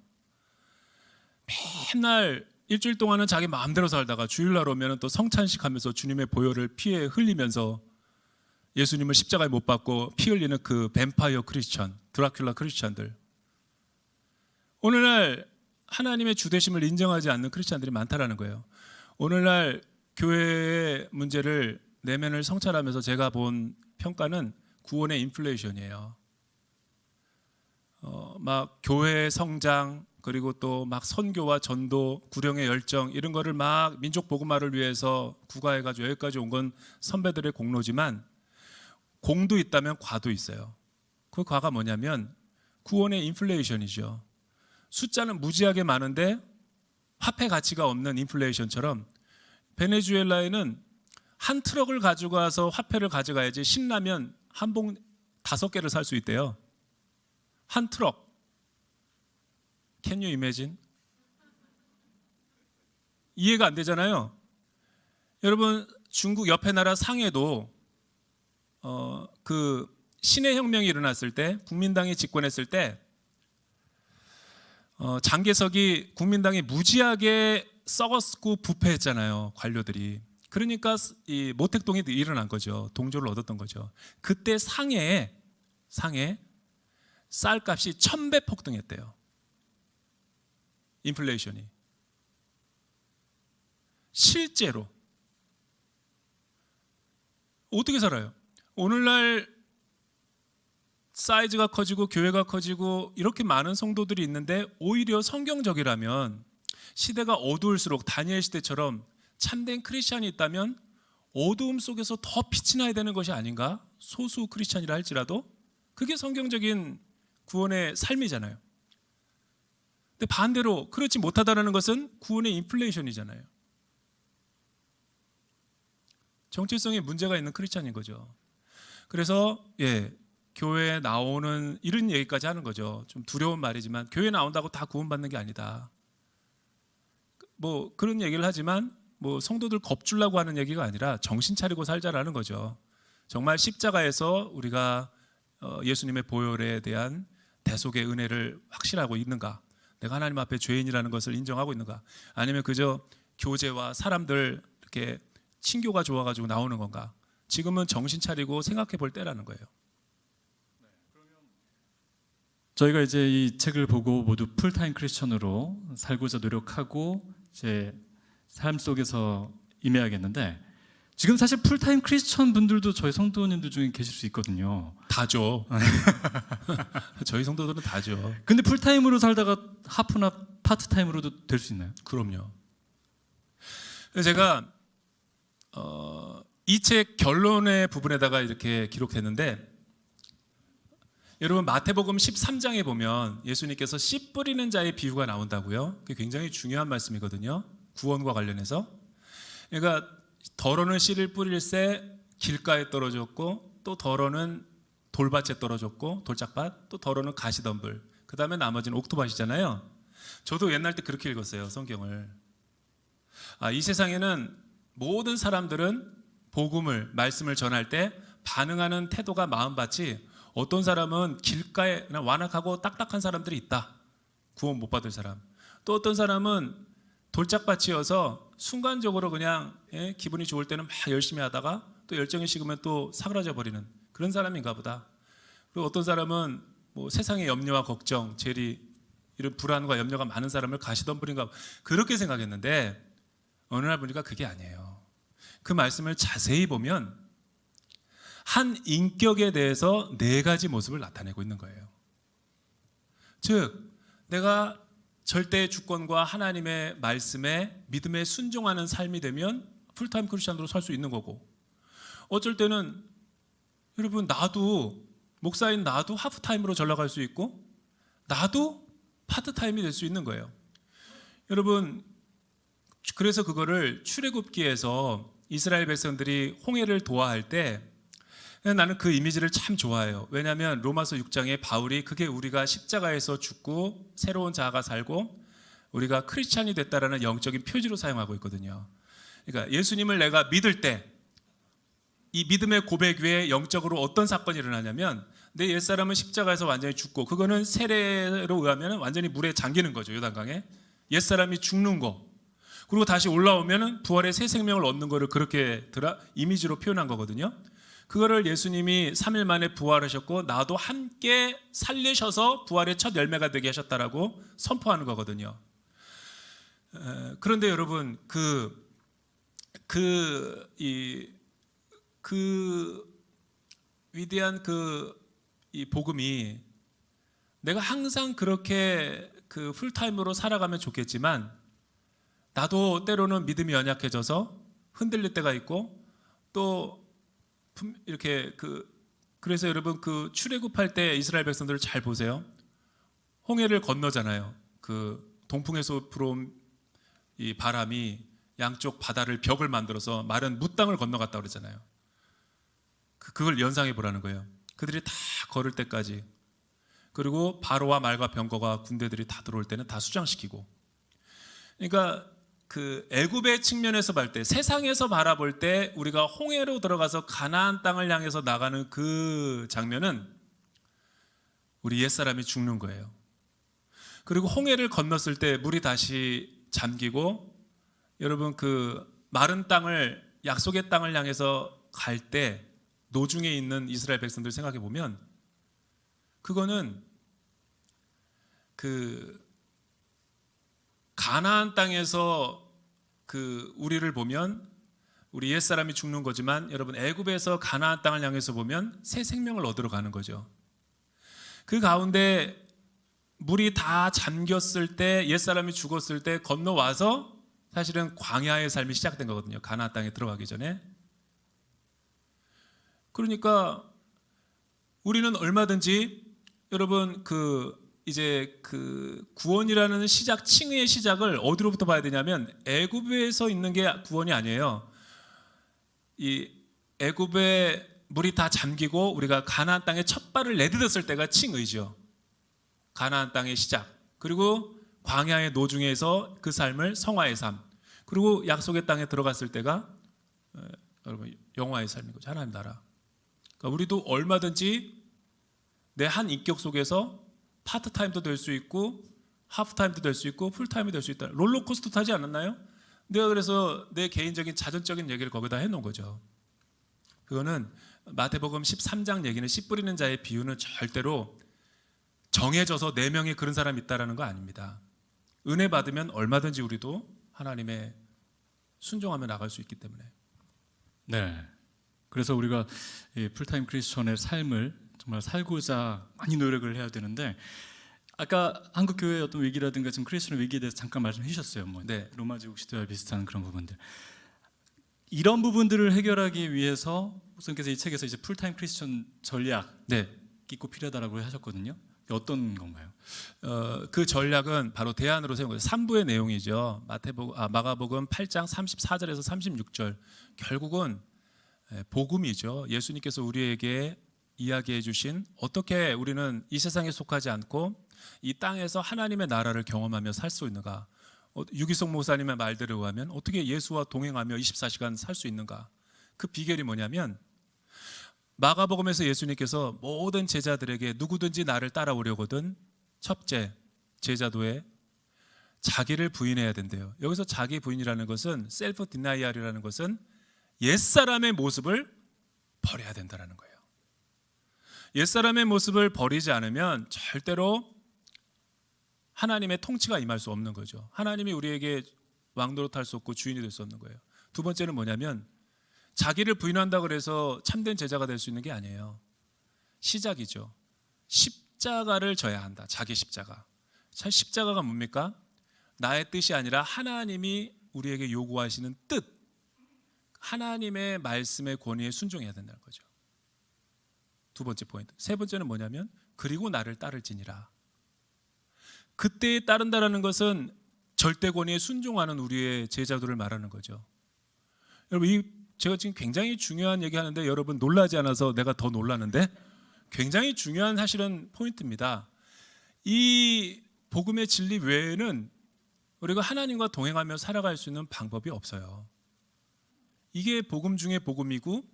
맨날 일주일 동안은 자기 마음대로 살다가 주일날 오면 또 성찬식하면서 주님의 보혈을 피에 흘리면서 예수님을 십자가에 못 박고 피 흘리는 그 뱀파이어 크리스찬, 드라큘라 크리스찬들. 오늘날 하나님의 주되심을 인정하지 않는 크리스찬들이 많다라는 거예요. 오늘날 교회의 문제를 내면을 성찰하면서 제가 본 평가는 구원의 인플레이션이에요. 막 교회의 성장, 그리고 또 막 선교와 전도, 구령의 열정 이런 거를 막 민족 복음화를 위해서 구가해가지고 여기까지 온 건 선배들의 공로지만 공도 있다면 과도 있어요. 그 과가 뭐냐면 구원의 인플레이션이죠. 숫자는 무지하게 많은데 화폐 가치가 없는 인플레이션처럼 베네수엘라에는 한 트럭을 가지고 와서 화폐를 가져가야지 신라면 한 봉 5개를 살 수 있대요. 한 트럭. Can you imagine? 이해가 안 되잖아요. 여러분 중국 옆에 나라 상해도 그 신해 혁명이 일어났을 때 국민당이 집권했을 때 장개석이 국민당이 무지하게 썩었고 부패했잖아요. 관료들이. 그러니까 이 모택동이 일어난 거죠. 동조를 얻었던 거죠. 그때 상해에 쌀값이 1000배 폭등했대요. 인플레이션이. 실제로 어떻게 살아요? 오늘날 사이즈가 커지고 교회가 커지고 이렇게 많은 성도들이 있는데 오히려 성경적이라면 시대가 어두울수록 다니엘 시대처럼 참된 크리스찬이 있다면 어두움 속에서 더 빛이 나야 되는 것이 아닌가? 소수 크리스찬이라 할지라도 그게 성경적인 구원의 삶이잖아요. 근데 반대로 그렇지 못하다는 것은 구원의 인플레이션이잖아요. 정체성에 문제가 있는 크리스찬인 거죠. 그래서 교회에 나오는 이런 얘기까지 하는 거죠. 좀 두려운 말이지만 교회 나온다고 다 구원받는 게 아니다. 뭐 그런 얘기를 하지만 뭐 성도들 겁주려고 하는 얘기가 아니라 정신 차리고 살자라는 거죠. 정말 십자가에서 우리가 예수님의 보혈에 대한 대속의 은혜를 확신하고 있는가? 내가 하나님 앞에 죄인이라는 것을 인정하고 있는가? 아니면 그저 교제와 사람들 이렇게 친교가 좋아가지고 나오는 건가? 지금은 정신 차리고 생각해 볼 때라는 거예요. 저희가 이제 이 책을 보고 모두 풀타임 크리스천으로 살고자 노력하고 이제 삶 속에서 임해야겠는데 지금 사실 풀타임 크리스천 분들도 저희 성도님들 중에 계실 수 있거든요. 다죠. 저희 성도들은 다죠. 근데 풀타임으로 살다가 하프나 파트타임으로도 될 수 있나요? 그럼요. 제가 이 책 결론의 부분에다가 이렇게 기록했는데 여러분 마태복음 13장에 보면 예수님께서 씨 뿌리는 자의 비유가 나온다고요. 그게 굉장히 중요한 말씀이거든요. 구원과 관련해서. 그러니까 덜어는 씨를 뿌릴새 길가에 떨어졌고 또 덜어는 돌밭에 떨어졌고 돌짝밭 또 덜어는 가시덤불 그 다음에 나머지는 옥토밭이잖아요. 저도 옛날 때 그렇게 읽었어요. 성경을. 이 세상에는 모든 사람들은 복음을 말씀을 전할 때 반응하는 태도가 마음밭이 어떤 사람은 길가에 그냥 완악하고 딱딱한 사람들이 있다. 구원 못 받을 사람. 또 어떤 사람은 돌짝밭이어서 순간적으로 그냥 기분이 좋을 때는 막 열심히 하다가 또 열정이 식으면 또 사그라져 버리는 그런 사람인가 보다. 그리고 어떤 사람은 뭐 세상의 염려와 걱정, 재리 이런 불안과 염려가 많은 사람을 가시던 분인가 그렇게 생각했는데 어느 날 보니까 그게 아니에요. 그 말씀을 자세히 보면 한 인격에 대해서 4가지 모습을 나타내고 있는 거예요. 즉 내가 절대의 주권과 하나님의 말씀에 믿음에 순종하는 삶이 되면 풀타임 크리스천으로 살 수 있는 거고, 어쩔 때는 여러분 나도 목사인 나도 하프타임으로 전락할 수 있고 나도 파트타임이 될 수 있는 거예요. 여러분 그래서 그거를 출애굽기에서 이스라엘 백성들이 홍해를 도하할 때 나는 그 이미지를 참 좋아해요. 왜냐하면 로마서 6장에 바울이 그게 우리가 십자가에서 죽고 새로운 자아가 살고 우리가 크리스찬이 됐다라는 영적인 표지로 사용하고 있거든요. 그러니까 예수님을 내가 믿을 때 이 믿음의 고백 위에 영적으로 어떤 사건이 일어나냐면 내 옛사람은 십자가에서 완전히 죽고, 그거는 세례로 의하면 완전히 물에 잠기는 거죠. 요단강에 옛사람이 죽는 거, 그리고 다시 올라오면 부활의 새 생명을 얻는 거를 그렇게 이미지로 표현한 거거든요. 그거를 예수님이 3일 만에 부활하셨고 나도 함께 살리셔서 부활의 첫 열매가 되게 하셨다라고 선포하는 거거든요. 그런데 여러분 그 위대한 이 복음이 내가 항상 그렇게 그 풀타임으로 살아가면 좋겠지만 나도 때로는 믿음이 연약해져서 흔들릴 때가 있고, 또 이렇게 그래서 여러분 그 출애굽할 때 이스라엘 백성들을 잘 보세요. 홍해를 건너잖아요. 그 동풍에서 불어온 이 바람이 양쪽 바다를 벽을 만들어서 마른 무땅을 건너갔다 그러잖아요. 그걸 연상해 보라는 거예요. 그들이 다 걸을 때까지, 그리고 바로와 말과 병거가 군대들이 다 들어올 때는 다 수장시키고. 그러니까 그 애굽의 측면에서 볼 때, 세상에서 바라볼 때 우리가 홍해로 들어가서 가나안 땅을 향해서 나가는 그 장면은 우리 옛사람이 죽는 거예요. 그리고 홍해를 건넜을 때 물이 다시 잠기고, 여러분 그 마른 땅을, 약속의 땅을 향해서 갈 때 노중에 있는 이스라엘 백성들 생각해 보면 그거는 그 가나안 땅에서 그 우리를 보면 우리 옛사람이 죽는 거지만, 여러분 애굽에서 가나안 땅을 향해서 보면 새 생명을 얻으러 가는 거죠. 그 가운데 물이 다 잠겼을 때, 옛사람이 죽었을 때 건너와서 사실은 광야의 삶이 시작된 거거든요. 가나안 땅에 들어가기 전에. 그러니까 우리는 얼마든지 여러분 이제 구원이라는 시작, 칭의의 시작을 어디로부터 봐야 되냐면 애굽에서 있는 게 구원이 아니에요. 이 애굽에 물이 다 잠기고 우리가 가나안 땅에 첫 발을 내딛었을 때가 칭의죠. 가나안 땅의 시작, 그리고 광야의 노중에서 그 삶을 성화의 삶, 그리고 약속의 땅에 들어갔을 때가 여러분 영화의 삶인 거죠. 하나님 나라. 그러니까 우리도 얼마든지 내 한 인격 속에서 파트타임도 될 수 있고 하프타임도 될 수 있고 풀타임이 될 수 있다. 롤러코스터 타지 않았나요? 내가 그래서 내 개인적인 자전적인 얘기를 거기다 해놓은 거죠. 그거는 마태복음 13장 얘기는 씨 뿌리는 자의 비유는 절대로 정해져서 4명이 그런 사람이 있다라는 거 아닙니다. 은혜 받으면 얼마든지 우리도 하나님의 순종하며 나갈 수 있기 때문에. 네. 그래서 우리가 이 풀타임 크리스천의 삶을 정말 살고자 많이 노력을 해야 되는데, 아까 한국 교회의 어떤 위기라든가 지금 크리스천의 위기에 대해서 잠깐 말씀해 주셨어요. 네. 로마 제국 시대와 비슷한 그런 부분들. 이런 부분들을 해결하기 위해서 목사님께서 이 책에서 이제 풀타임 크리스천 전략이 네. 꼭 필요하다고 하셨거든요. 어떤 건가요? 그 전략은 바로 대안으로 세운 거예요. 3부의 내용이죠. 마가복음 8장 34절에서 36절. 결국은 복음이죠. 예수님께서 우리에게 이야기해 주신 어떻게 우리는 이 세상에 속하지 않고 이 땅에서 하나님의 나라를 경험하며 살 수 있는가. 유기성 목사님의 말대로 의하면 어떻게 예수와 동행하며 24시간 살 수 있는가. 그 비결이 뭐냐면 마가복음에서 예수님께서 모든 제자들에게 누구든지 나를 따라오려거든 첫째 제자도에 자기를 부인해야 된대요. 여기서 자기 부인이라는 것은 셀프 디나이얼이라는 것은 옛사람의 모습을 버려야 된다는 거예요. 옛사람의 모습을 버리지 않으면 절대로 하나님의 통치가 임할 수 없는 거죠. 하나님이 우리에게 왕노릇할 수 없고 주인이 될 수 없는 거예요. 두 번째는 뭐냐면 자기를 부인한다고 해서 참된 제자가 될 수 있는 게 아니에요. 시작이죠. 십자가를 져야 한다. 자기 십자가. 자, 십자가가 뭡니까? 나의 뜻이 아니라 하나님이 우리에게 요구하시는 뜻, 하나님의 말씀의 권위에 순종해야 된다는 거죠. 두 번째 포인트. 세 번째는 뭐냐면 그리고 나를 따를지니라. 그때에 따른다라는 것은 절대 권위에 순종하는 우리의 제자들을 말하는 거죠. 여러분, 제가 지금 굉장히 중요한 얘기하는데 여러분 놀라지 않아서 내가 더 놀라는데 굉장히 중요한 사실은 포인트입니다. 이 복음의 진리 외에는 우리가 하나님과 동행하며 살아갈 수 있는 방법이 없어요. 이게 복음 중에 복음이고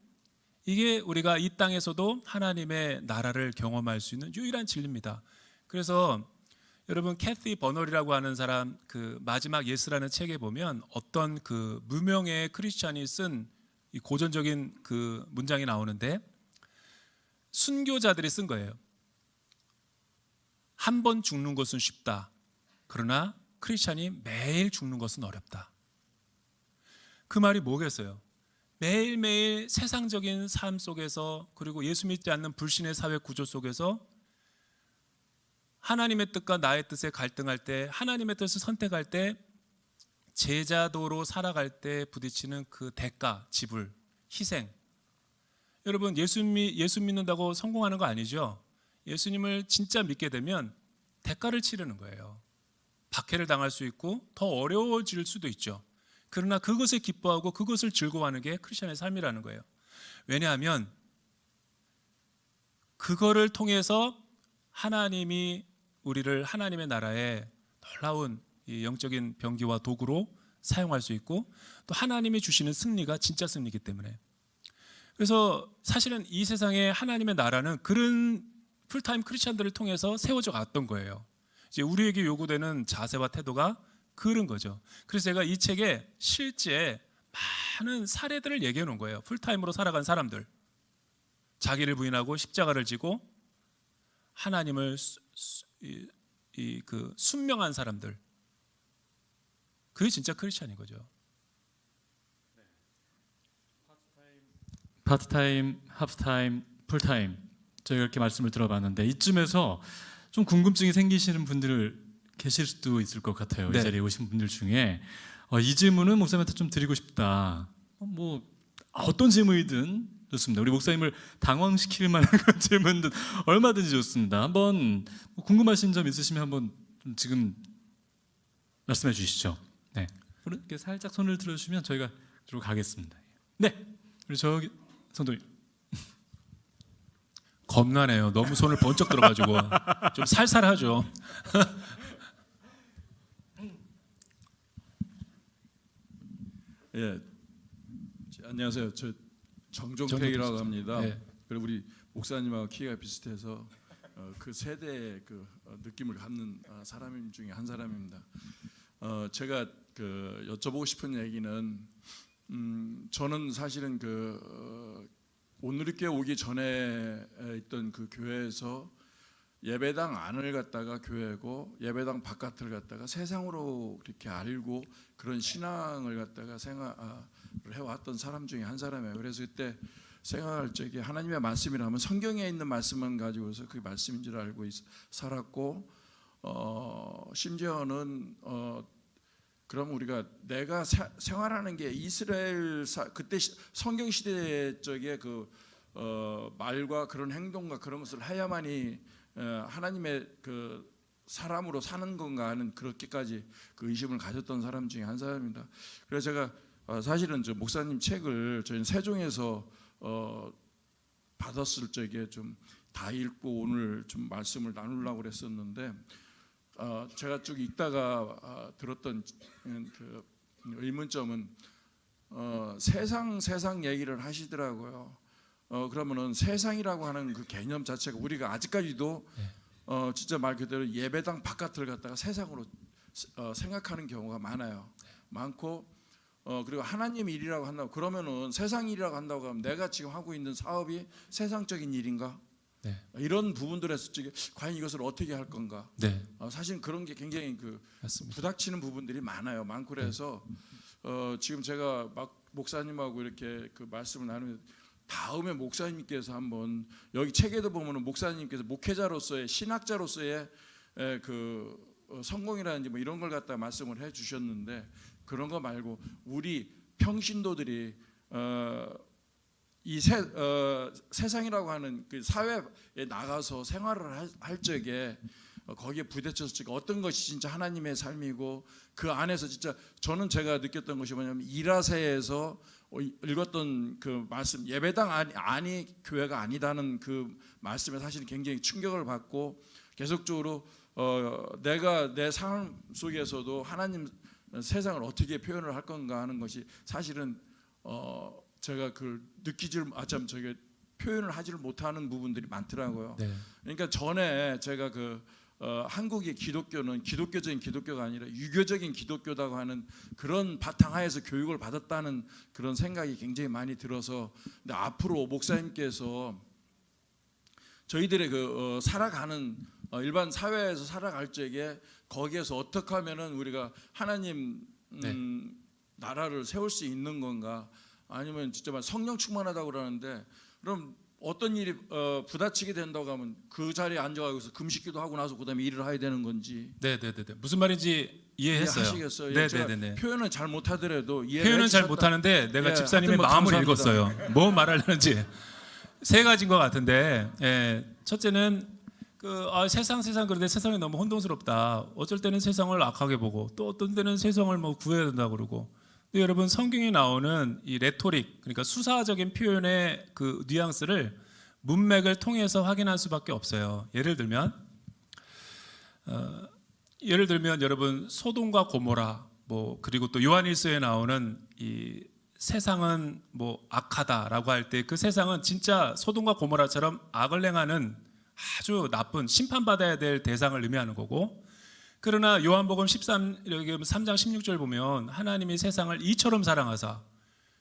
이게 우리가 이 땅에서도 하나님의 나라를 경험할 수 있는 유일한 진리입니다. 그래서 여러분 캐티 버널이라고 하는 사람 그 마지막 예스라는 책에 보면 어떤 그 무명의 크리스찬이 쓴 이 고전적인 그 문장이 나오는데 순교자들이 쓴 거예요. 한 번 죽는 것은 쉽다. 그러나 크리스찬이 매일 죽는 것은 어렵다. 그 말이 뭐겠어요? 매일매일 세상적인 삶 속에서 그리고 예수 믿지 않는 불신의 사회 구조 속에서 하나님의 뜻과 나의 뜻에 갈등할 때 하나님의 뜻을 선택할 때 제자도로 살아갈 때 부딪히는 그 대가, 지불, 희생. 여러분 예수 믿는다고 성공하는 거 아니죠? 예수님을 진짜 믿게 되면 대가를 치르는 거예요. 박해를 당할 수 있고 더 어려워질 수도 있죠. 그러나 그것을 기뻐하고 그것을 즐거워하는 게 크리스천의 삶이라는 거예요. 왜냐하면 그거를 통해서 하나님이 우리를 하나님의 나라에 놀라운 이 영적인 병기와 도구로 사용할 수 있고 또 하나님이 주시는 승리가 진짜 승리이기 때문에 그래서 사실은 이 세상에 하나님의 나라는 그런 풀타임 크리스천들을 통해서 세워져 갔던 거예요. 이제 우리에게 요구되는 자세와 태도가 그런 거죠. 그래서 제가 이 책에 실제 많은 사례들을 얘기해 놓은 거예요. 풀타임으로 살아간 사람들, 자기를 부인하고 십자가를 지고 하나님을 그 순명한 사람들, 그게 진짜 크리스찬인 거죠. 파트타임, 하프타임, 풀타임 저희가 이렇게 말씀을 들어봤는데 이쯤에서 좀 궁금증이 생기시는 분들 계실 수도 있을 것 같아요. 네. 이 자리에 오신 분들 중에 이 질문은 목사님한테 좀 드리고 싶다. 어떤 질문이든 좋습니다. 우리 목사님을 당황시킬 만한 그런 질문든 얼마든지 좋습니다. 한번 궁금하신 점 있으시면 한번 좀 지금 말씀해 주시죠. 네, 이렇게 살짝 손을 들어주시면 저희가 들어 가겠습니다. 네, 우리 저기 선도님. 겁나네요. 너무 손을 번쩍 들어가지고 좀 살살하죠. 예, 안녕하세요. 저 정종택이라고 합니다. 네. 그리고 우리 목사님하고 키가 비슷해서 그 세대의 그 느낌을 갖는 사람 중에 한 사람입니다. 제가 그 여쭤보고 싶은 얘기는 저는 사실은 그 온누리교회 오기 전에 있던 그 교회에서 예배당 안을 갔다가 교회고 예배당 바깥을 갔다가 세상으로 그렇게 알고 그런 신앙을 갖다가 생활을 해왔던 사람 중에 한 사람이에요. 그래서 그때 생각할 적에 하나님의 말씀이라면 성경에 있는 말씀만 가지고서 그게 말씀인 줄 알고 살았고 심지어는 그럼 우리가 내가 생활하는 게 이스라엘 그때 성경 시대 쪽에 그 말과 그런 행동과 그런 것을 해야만이 하나님의 그 사람으로 사는 건가 하는 그렇게까지 그 의심을 가졌던 사람 중에 한 사람입니다. 그래서 제가 사실은 저 목사님 책을 저희는 세종에서 받았을 적에 좀 다 읽고 오늘 좀 말씀을 나누려고 그랬었는데 제가 쭉 읽다가 들었던 그 의문점은 세상 얘기를 하시더라고요. 그러면은 세상이라고 하는 그 개념 자체가 우리가 아직까지도 진짜 말 그대로 예배당 바깥을 갔다가 세상으로 생각하는 경우가 많아요. 많고 그리고 하나님 일이라고 한다고 그러면은 세상 일이라고 한다고 하면 내가 지금 하고 있는 사업이 세상적인 일인가? 네. 이런 부분들에서 과연 이것을 어떻게 할 건가? 네. 사실 그런 게 굉장히 맞습니다. 부닥치는 부분들이 많고 그래서 지금 제가 막 목사님하고 이렇게 말씀을 나누면 다음에 목사님께서 한번 여기 책에도 보면은 목사님께서 목회자로서의 신학자로서의 성공이라든지 뭐 이런 걸 갖다 말씀을 해주셨는데 그런 거 말고 우리 평신도들이 이 세상이라고 하는 그 사회에 나가서 생활을 할 적에 거기에 부딪혀서 어떤 것이 진짜 하나님의 삶이고 그 안에서 진짜 저는 제가 느꼈던 것이 뭐냐면 이라세에서 읽었던 그 말씀 예배당 아니 교회가 아니다는 그 말씀에 사실 굉장히 충격을 받고 계속적으로 내가 내 삶 속에서도 하나님 세상을 어떻게 표현을 할 건가 하는 것이 사실은 제가 저게 표현을 하지를 못하는 부분들이 많더라고요. 네. 그러니까 전에 제가 한국의 기독교는 기독교적인 기독교가 아니라 유교적인 기독교라고 하는 그런 바탕하에서 교육을 받았다는 그런 생각이 굉장히 많이 들어서 근데 앞으로 목사님께서 저희들의 살아가는 일반 사회에서 살아갈 적에 거기에서 어떻게 하면은 우리가 하나님 나라를 세울 수 있는 건가 아니면 진짜 성령 충만하다고 그러는데 그럼 어떤 일이 부딪히게 된다고 하면 그 자리에 앉아가지고 금식기도 하고 나서 그다음에 일을 해야 되는 건지 네네네. 무슨 말인지 이해했어요. 이해하시겠어요? 네네네. 표현을 잘 못하더라도 표현은 잘 못하는데 내가 예, 집사님의 하여튼 뭐 마음을 감사합니다. 읽었어요. 뭐 말하려는지 세 가지인 것 같은데 첫째는 세상 그런데 세상이 너무 혼돈스럽다. 어쩔 때는 세상을 악하게 보고 또 어떤 때는 세상을 뭐 구해야 된다 그러고. 근데 여러분 성경에 나오는 이 레토릭 그러니까 수사적인 표현의 그 뉘앙스를 문맥을 통해서 확인할 수밖에 없어요. 예를 들면 여러분 소돔과 고모라 뭐 그리고 또 요한일서에 나오는 이 세상은 뭐 악하다라고 할 때 그 세상은 진짜 소돔과 고모라처럼 악을 행하는 아주 나쁜 심판받아야 될 대상을 의미하는 거고 그러나 요한복음 3장 16절 보면 하나님이 세상을 이처럼 사랑하사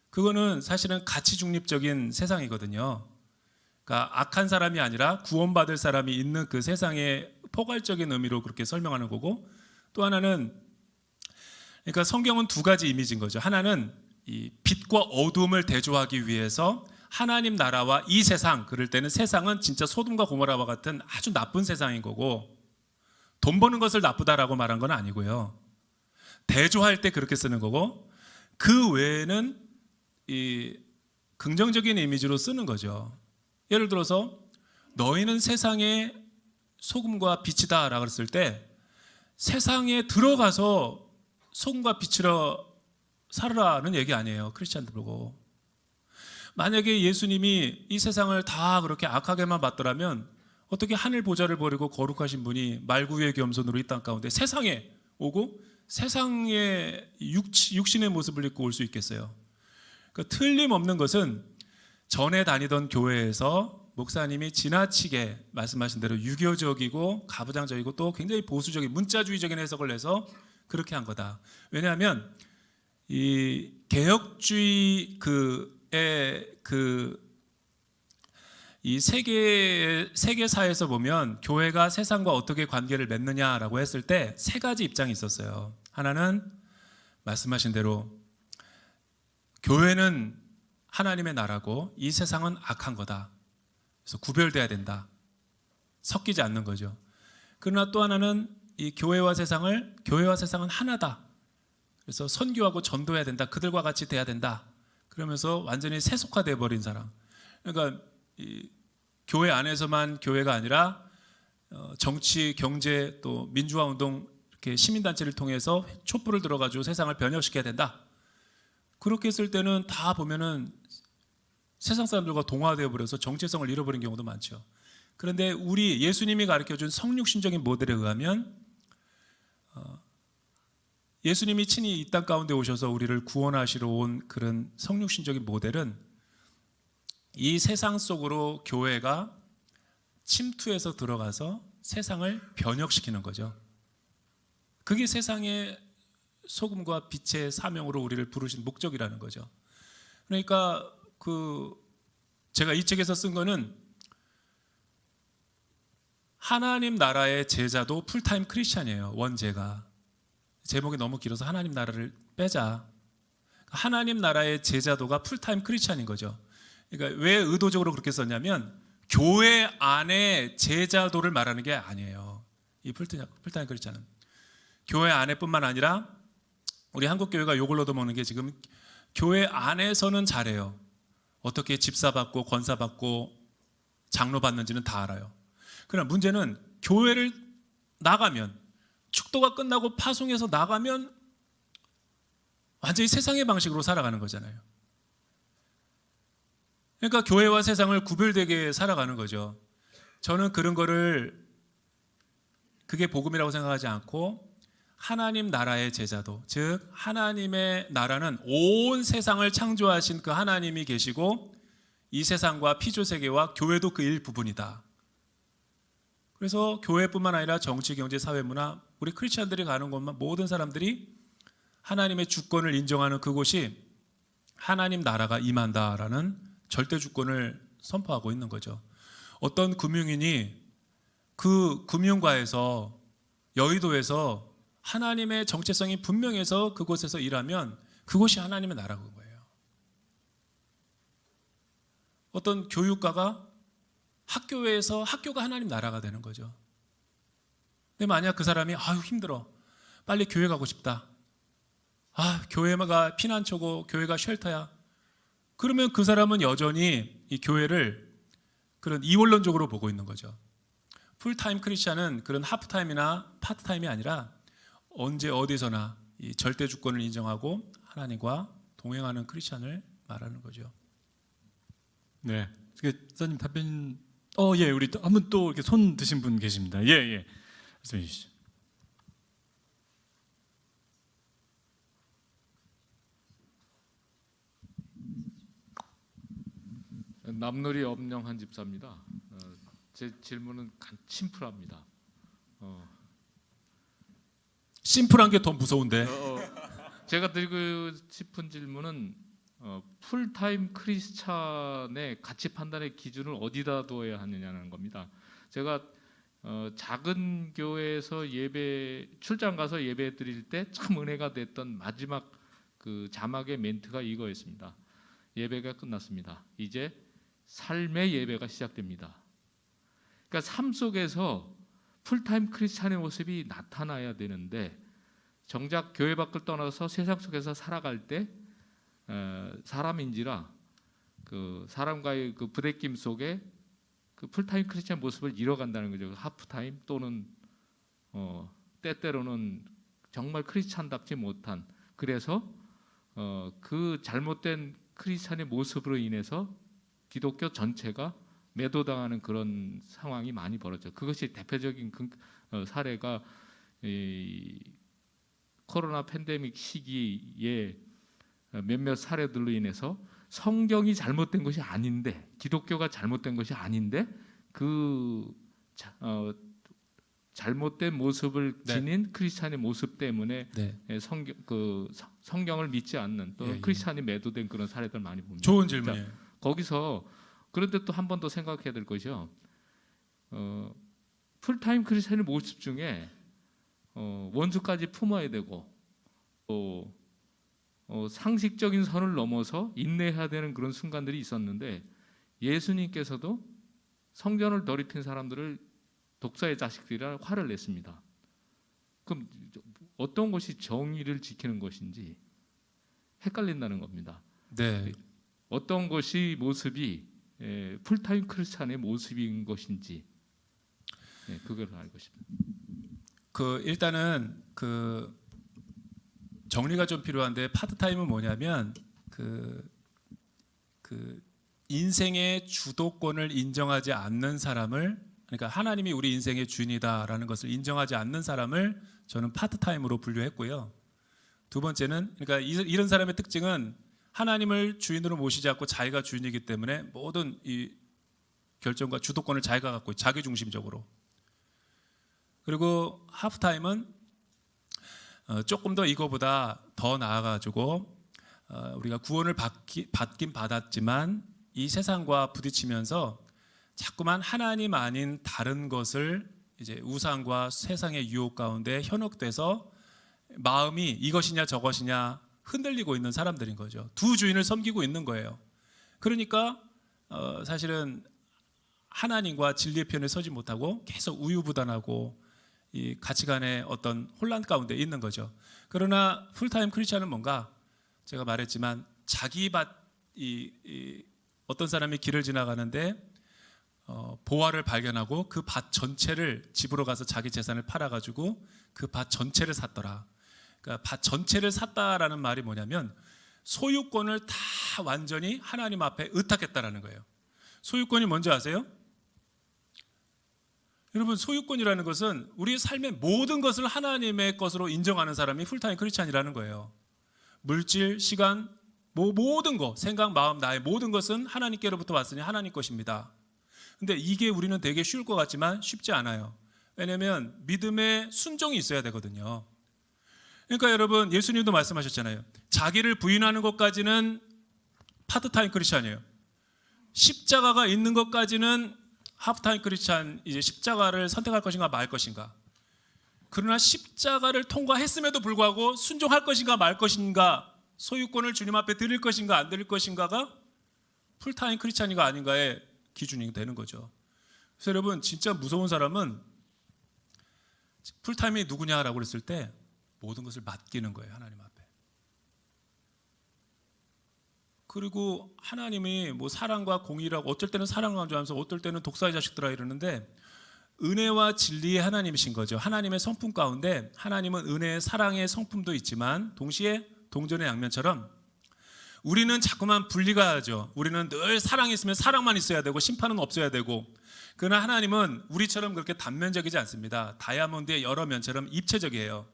그거는 사실은 가치 중립적인 세상이거든요. 그러니까 악한 사람이 아니라 구원받을 사람이 있는 그 세상의 포괄적인 의미로 그렇게 설명하는 거고 또 하나는 그러니까 성경은 두 가지 이미지인 거죠. 하나는 이 빛과 어둠을 대조하기 위해서 하나님 나라와 이 세상 그럴 때는 세상은 진짜 소돔과 고모라와 같은 아주 나쁜 세상인 거고 돈 버는 것을 나쁘다라고 말한 건 아니고요. 대조할 때 그렇게 쓰는 거고 그 외에는 이 긍정적인 이미지로 쓰는 거죠. 예를 들어서 너희는 세상의 소금과 빛이다라고 했을 때 세상에 들어가서 소금과 빛으로 살으라는 얘기 아니에요. 크리스찬들 보고. 만약에 예수님이 이 세상을 다 그렇게 악하게만 봤더라면 어떻게 하늘 보좌를 버리고 거룩하신 분이 말구유의 겸손으로 이 땅 가운데 세상에 오고 세상의 육신의 모습을 입고 올 수 있겠어요. 그러니까 틀림없는 것은 전에 다니던 교회에서 목사님이 지나치게 말씀하신 대로 유교적이고 가부장적이고 또 굉장히 보수적인 문자주의적인 해석을 해서 그렇게 한 거다. 왜냐하면 이 개혁주의 이 세계사에서 보면 교회가 세상과 어떻게 관계를 맺느냐라고 했을 때 세 가지 입장이 있었어요. 하나는 말씀하신 대로 교회는 하나님의 나라고 이 세상은 악한 거다. 그래서 구별돼야 된다. 섞이지 않는 거죠. 그러나 또 하나는 이 교회와 세상은 하나다. 그래서 선교하고 전도해야 된다. 그들과 같이 돼야 된다. 그러면서 완전히 세속화돼 버린 사람. 그러니까 이 교회 안에서만 교회가 아니라 정치, 경제 또 민주화 운동 이렇게 시민단체를 통해서 촛불을 들어가지고 세상을 변혁시켜야 된다. 그렇게 했을 때는 다 보면은 세상 사람들과 동화되어 버려서 정체성을 잃어버린 경우도 많죠. 그런데 우리 예수님이 가르쳐준 성육신적인 모델에 의하면 예수님이 친히 이 땅 가운데 오셔서 우리를 구원하시러 온 그런 성육신적인 모델은 이 세상 속으로 교회가 침투해서 들어가서 세상을 변혁시키는 거죠. 그게 세상의 소금과 빛의 사명으로 우리를 부르신 목적이라는 거죠. 그러니까 제가 이 책에서 쓴 거는 하나님 나라의 제자도 풀타임 크리스찬이에요. 원제가. 제목이 너무 길어서 하나님 나라를 빼자. 하나님 나라의 제자도가 풀타임 크리스찬인 거죠. 그러니까 왜 의도적으로 그렇게 썼냐면 교회 안에 제자도를 말하는 게 아니에요. 이 풀타임 크리스찬은 교회 안에뿐만 아니라 우리 한국 교회가 욕을 얻어먹는 게 지금 교회 안에서는 잘해요. 어떻게 집사 받고 권사 받고 장로 받는지는 다 알아요. 그러나 문제는 교회를 나가면, 축도가 끝나고 파송해서 나가면 완전히 세상의 방식으로 살아가는 거잖아요. 그러니까 교회와 세상을 구별되게 살아가는 거죠. 저는 그런 거를 그게 복음이라고 생각하지 않고 하나님 나라의 제자도, 즉 하나님의 나라는 온 세상을 창조하신 그 하나님이 계시고 이 세상과 피조세계와 교회도 그 일부분이다. 그래서 교회뿐만 아니라 정치, 경제, 사회, 문화, 우리 크리스천들이 가는 곳만 모든 사람들이 하나님의 주권을 인정하는 그곳이 하나님 나라가 임한다라는 절대 주권을 선포하고 있는 거죠. 어떤 금융인이 그 금융가에서, 여의도에서 하나님의 정체성이 분명해서 그곳에서 일하면 그곳이 하나님의 나라인 거예요. 어떤 교육가가 학교에서 학교가 하나님 나라가 되는 거죠. 근데 만약 그 사람이 아유 힘들어, 빨리 교회 가고 싶다, 교회가 피난처고 교회가 쉘터야, 그러면 그 사람은 여전히 이 교회를 그런 이원론적으로 보고 있는 거죠. 풀타임 크리스찬은 그런 하프타임이나 파트타임이 아니라 언제 어디서나 이 절대 주권을 인정하고 하나님과 동행하는 크리스찬을 말하는 거죠. 네, 목사님 답변. 예, 우리 한 분 또 이렇게 손 드신 분 계십니다. 예. 말씀해 주시죠. 남놀이 엄령한 집사입니다. 제 질문은 심플합니다. 심플한 게 더 무서운데. 제가 드리고 싶은 질문은 풀타임 크리스찬의 가치 판단의 기준을 어디다 둬야 하느냐는 겁니다. 제가 작은 교회에서 출장 가서 예배 드릴 때 참 은혜가 됐던 마지막 그 자막의 멘트가 이거였습니다. 예배가 끝났습니다. 이제 삶의 예배가 시작됩니다. 그러니까 삶 속에서 풀타임 크리스찬의 모습이 나타나야 되는데, 정작 교회 밖을 떠나서 세상 속에서 살아갈 때 사람인지라 그 사람과의 그 부대낌 속에 그 풀타임 크리스찬 모습을 잃어간다는 거죠. 하프타임 또는 때때로는 정말 크리스찬답지 못한, 그래서 그 잘못된 크리스찬의 모습으로 인해서 기독교 전체가 매도당하는 그런 상황이 많이 벌어져. 그것이 대표적인 사례가 이 코로나 팬데믹 시기에 몇몇 사례들로 인해서 성경이 잘못된 것이 아닌데, 기독교가 잘못된 것이 아닌데 그 잘못된 모습을 지닌 크리스찬의 모습 때문에 성경을 믿지 않는 또는 크리스찬이 매도된 그런 사례들 많이 봅니다. 좋은 질문이에요. 거기서 그런데 또 한 번 더 생각해야 될 것이요. 풀타임 크리스찬의 모습 중에 원수까지 품어야 되고 또 상식적인 선을 넘어서 인내해야 되는 그런 순간들이 있었는데, 예수님께서도 성전을 더럽힌 사람들을 독사의 자식들이라 화를 냈습니다. 그럼 어떤 것이 정의를 지키는 것인지 헷갈린다는 겁니다. 네. 어떤 것이 모습이 풀타임 크리스찬의 모습인 것인지 그걸 알고 싶습니다. 일단은 정리가 좀 필요한데, 파트타임은 뭐냐면 인생의 주도권을 인정하지 않는 사람을, 그러니까 하나님이 우리 인생의 주인이다라는 것을 인정하지 않는 사람을 저는 파트타임으로 분류했고요. 두 번째는, 그러니까 이런 사람의 특징은 하나님을 주인으로 모시지 않고 자기가 주인이기 때문에 모든 이 결정과 주도권을 자기가 갖고 자기 중심적으로. 그리고 하프타임은 조금 더 이거보다 더 나아가지고 우리가 구원을 받긴 받았지만 이 세상과 부딪히면서 자꾸만 하나님 아닌 다른 것을 이제 우상과 세상의 유혹 가운데 현혹돼서 마음이 이것이냐 저것이냐 흔들리고 있는 사람들인 거죠. 두 주인을 섬기고 있는 거예요. 그러니까 사실은 하나님과 진리의 편에 서지 못하고 계속 우유부단하고 이 가치관의 어떤 혼란 가운데 있는 거죠. 그러나 풀타임 크리스천은 뭔가 제가 말했지만 자기 어떤 사람이 길을 지나가는데 보화를 발견하고 그 밭 전체를 집으로 가서 자기 재산을 팔아가지고 그 밭 전체를 샀더라. 그러니까 밭 전체를 샀다라는 말이 뭐냐면 소유권을 다 완전히 하나님 앞에 의탁했다라는 거예요. 소유권이 뭔지 아세요? 여러분, 소유권이라는 것은 우리의 삶의 모든 것을 하나님의 것으로 인정하는 사람이 풀타임 크리스찬이라는 거예요. 물질, 시간, 모든 것, 생각, 마음, 나의 모든 것은 하나님께로부터 왔으니 하나님 것입니다. 근데 이게 우리는 되게 쉬울 것 같지만 쉽지 않아요. 왜냐하면 믿음의 순종이 있어야 되거든요. 그러니까 여러분, 예수님도 말씀하셨잖아요. 자기를 부인하는 것까지는 파트타임 크리스찬이에요. 십자가가 있는 것까지는 하프타임 크리스찬, 이제 십자가를 선택할 것인가 말 것인가. 그러나 십자가를 통과했음에도 불구하고 순종할 것인가 말 것인가, 소유권을 주님 앞에 드릴 것인가 안 드릴 것인가가 풀타임 크리스찬이가 아닌가의 기준이 되는 거죠. 그래서 여러분, 진짜 무서운 사람은 풀타임이 누구냐라고 그랬을 때 모든 것을 맡기는 거예요, 하나님 앞에. 그리고 하나님이 뭐 사랑과 공의라고, 어쩔 때는 사랑을 강조하면서 어떨 때는 독사의 자식들아 이러는데, 은혜와 진리의 하나님이신 거죠. 하나님의 성품 가운데 하나님은 은혜의 사랑의 성품도 있지만 동시에 동전의 양면처럼 우리는 자꾸만 분리가 하죠. 우리는 늘 사랑이 있으면 사랑만 있어야 되고 심판은 없어야 되고, 그러나 하나님은 우리처럼 그렇게 단면적이지 않습니다. 다이아몬드의 여러 면처럼 입체적이에요.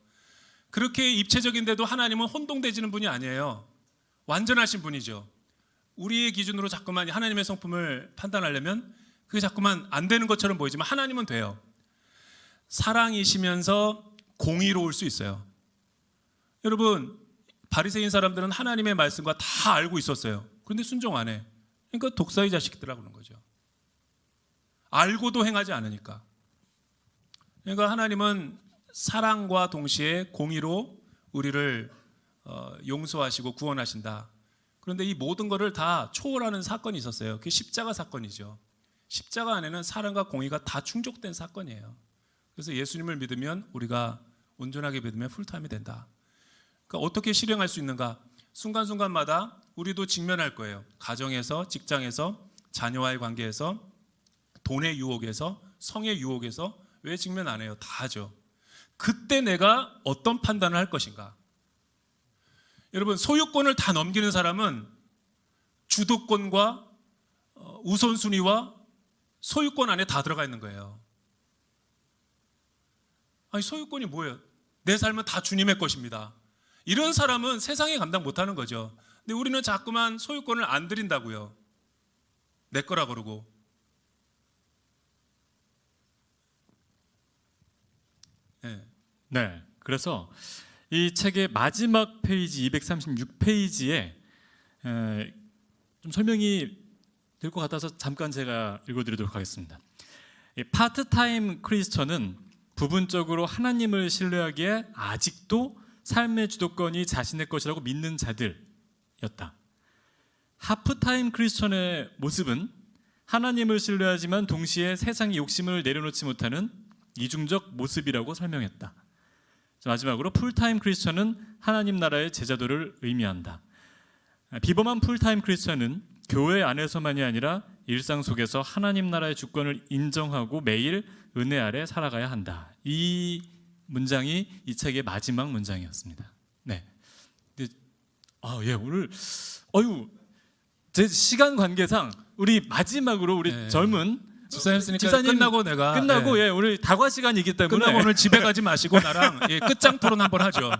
그렇게 입체적인데도 하나님은 혼동되지는 분이 아니에요. 완전하신 분이죠. 우리의 기준으로 자꾸만 하나님의 성품을 판단하려면 그게 자꾸만 안 되는 것처럼 보이지만 하나님은 돼요. 사랑이시면서 공의로울 수 있어요. 여러분, 바리새인 사람들은 하나님의 말씀과 다 알고 있었어요. 그런데 순종 안 해. 그러니까 독사의 자식들이라고 그러는 거죠. 알고도 행하지 않으니까. 그러니까 하나님은 사랑과 동시에 공의로 우리를 용서하시고 구원하신다. 그런데 이 모든 것을 다 초월하는 사건이 있었어요. 그게 십자가 사건이죠. 십자가 안에는 사랑과 공의가 다 충족된 사건이에요. 그래서 예수님을 믿으면, 우리가 온전하게 믿으면 풀타임이 된다. 그러니까 어떻게 실행할 수 있는가? 순간순간마다 우리도 직면할 거예요. 가정에서, 직장에서, 자녀와의 관계에서, 돈의 유혹에서, 성의 유혹에서. 왜 직면 안 해요? 다 하죠. 그때 내가 어떤 판단을 할 것인가? 여러분, 소유권을 다 넘기는 사람은 주도권과 우선순위와 소유권 안에 다 들어가 있는 거예요. 아니, 소유권이 뭐예요? 내 삶은 다 주님의 것입니다. 이런 사람은 세상에 감당 못하는 거죠. 근데 우리는 자꾸만 소유권을 안 드린다고요. 내 거라 그러고. 네, 그래서 이 책의 마지막 페이지 236페이지에 좀 설명이 될 것 같아서 잠깐 제가 읽어드리도록 하겠습니다. 파트타임 크리스천은 부분적으로 하나님을 신뢰하기에 아직도 삶의 주도권이 자신의 것이라고 믿는 자들이었다. 하프타임 크리스천의 모습은 하나님을 신뢰하지만 동시에 세상의 욕심을 내려놓지 못하는 이중적 모습이라고 설명했다. 마지막으로 풀타임 크리스천은 하나님 나라의 제자도를 의미한다. 비범한 풀타임 크리스천은 교회 안에서만이 아니라 일상 속에서 하나님 나라의 주권을 인정하고 매일 은혜 아래 살아가야 한다. 이 문장이 이 책의 마지막 문장이었습니다. 네. 오늘 제 시간 관계상 우리 마지막으로 우리 젊은 집사님 끝나고 내가 우리 다과 시간이기 때문에 끝나고 오늘 집에 가지 마시고 나랑 끝장 토론 한번 하죠.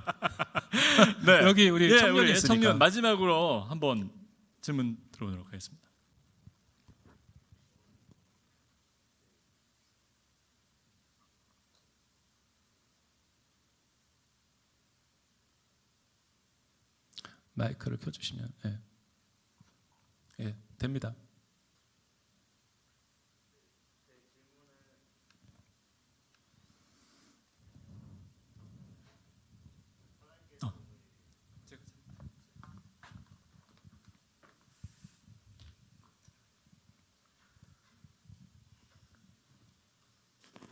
네. 여기 우리 청년이 우리 있으니까. 청년 마지막으로 한번 질문 들어보도록 하겠습니다. 마이크를 켜주시면 됩니다.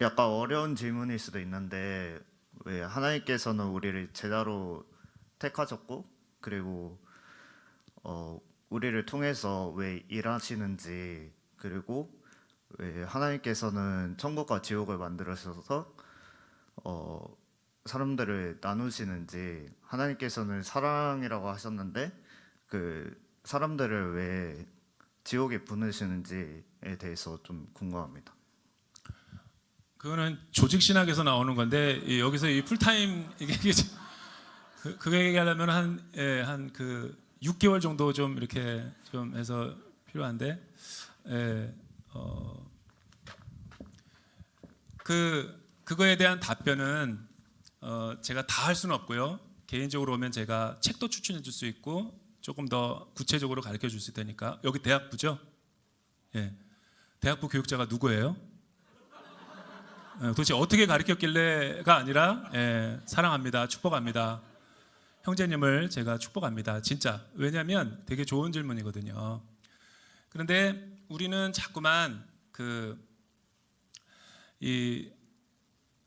약간 어려운 질문일 수도 있는데 왜 하나님께서는 우리를 제자로 택하셨고 그리고 우리를 통해서 왜 일하시는지 그리고 왜 하나님께서는 천국과 지옥을 만들어서 사람들을 나누시는지 하나님께서는 사랑이라고 하셨는데 그 사람들을 왜 지옥에 보내시는지에 대해서 좀 궁금합니다. 그거는 조직 신학에서 나오는 건데 여기서 이 풀타임 그거 얘기하려면 한 그 6개월 정도 좀 이렇게 좀 해서 필요한데 그거에 대한 답변은 제가 다 할 수는 없고요. 개인적으로 오면 제가 책도 추천해 줄 수 있고 조금 더 구체적으로 가르쳐 줄 수 있다니까. 여기 대학부죠? 예. 대학부 교육자가 누구예요? 도대체 어떻게 가르쳤길래가 아니라 사랑합니다. 축복합니다. 형제님을 제가 축복합니다. 진짜. 왜냐하면 되게 좋은 질문이거든요. 그런데 우리는 자꾸만 이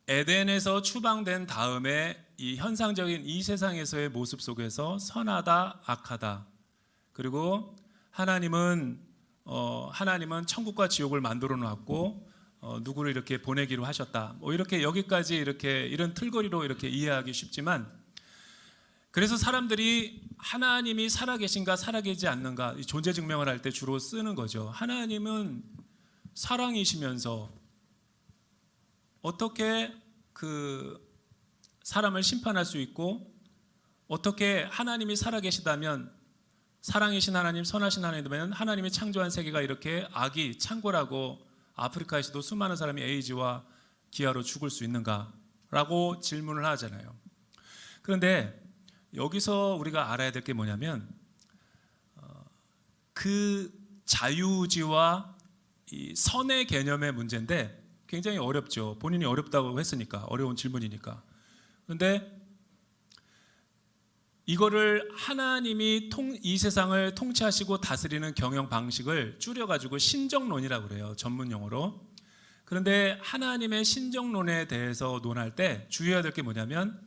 에덴에서 추방된 다음에 이 현상적인 이 세상에서의 모습 속에서 선하다, 악하다. 그리고 하나님은 천국과 지옥을 만들어 놨고 누구를 이렇게 보내기로 하셨다. 뭐 이렇게 여기까지 이렇게 이런 틀거리로 이렇게 이해하기 쉽지만 그래서 사람들이 하나님이 살아계신가 살아계시지 않는가 이 존재 증명을 할 때 주로 쓰는 거죠. 하나님은 사랑이시면서 어떻게 그 사람을 심판할 수 있고 어떻게 하나님이 살아계시다면 사랑이신 하나님, 선하신 하나님이면 하나님이 창조한 세계가 이렇게 악이 창궐하고 아프리카에서도 수많은 사람이 에이즈와 기아로 죽을 수 있는가라고 질문을 하잖아요. 그런데 여기서 우리가 알아야 될 게 뭐냐면 그 자유의지와 이 선의 개념의 문제인데 굉장히 어렵죠. 본인이 어렵다고 했으니까 어려운 질문이니까. 그런데 이거를 하나님이 이 세상을 통치하시고 다스리는 경영 방식을 줄여가지고 신정론이라고 그래요. 전문 용어로. 그런데 하나님의 신정론에 대해서 논할 때 주의해야 될 게 뭐냐면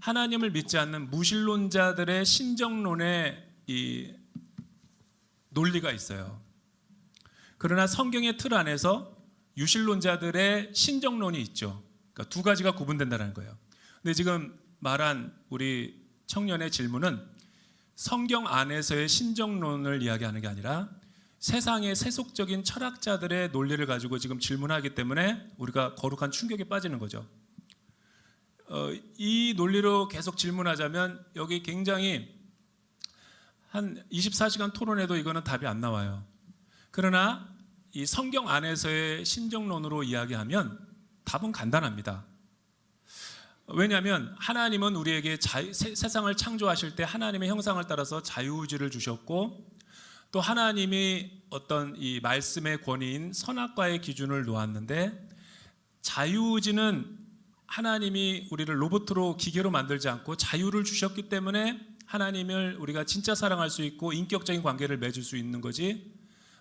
하나님을 믿지 않는 무신론자들의 신정론의 이 논리가 있어요. 그러나 성경의 틀 안에서 유신론자들의 신정론이 있죠. 그러니까 두 가지가 구분된다는 거예요. 근데 지금 말한 우리 청년의 질문은 성경 안에서의 신정론을 이야기하는 게 아니라 세상의 세속적인 철학자들의 논리를 가지고 지금 질문하기 때문에 우리가 거룩한 충격에 빠지는 거죠. 이 논리로 계속 질문하자면 여기 굉장히 한 24시간 토론해도 이거는 답이 안 나와요. 그러나 이 성경 안에서의 신정론으로 이야기하면 답은 간단합니다. 왜냐하면 하나님은 우리에게 세상을 창조하실 때 하나님의 형상을 따라서 자유의지를 주셨고 또 하나님이 어떤 이 말씀의 권위인 선악과의 기준을 놓았는데 자유의지는 하나님이 우리를 로봇으로 기계로 만들지 않고 자유를 주셨기 때문에 하나님을 우리가 진짜 사랑할 수 있고 인격적인 관계를 맺을 수 있는 거지.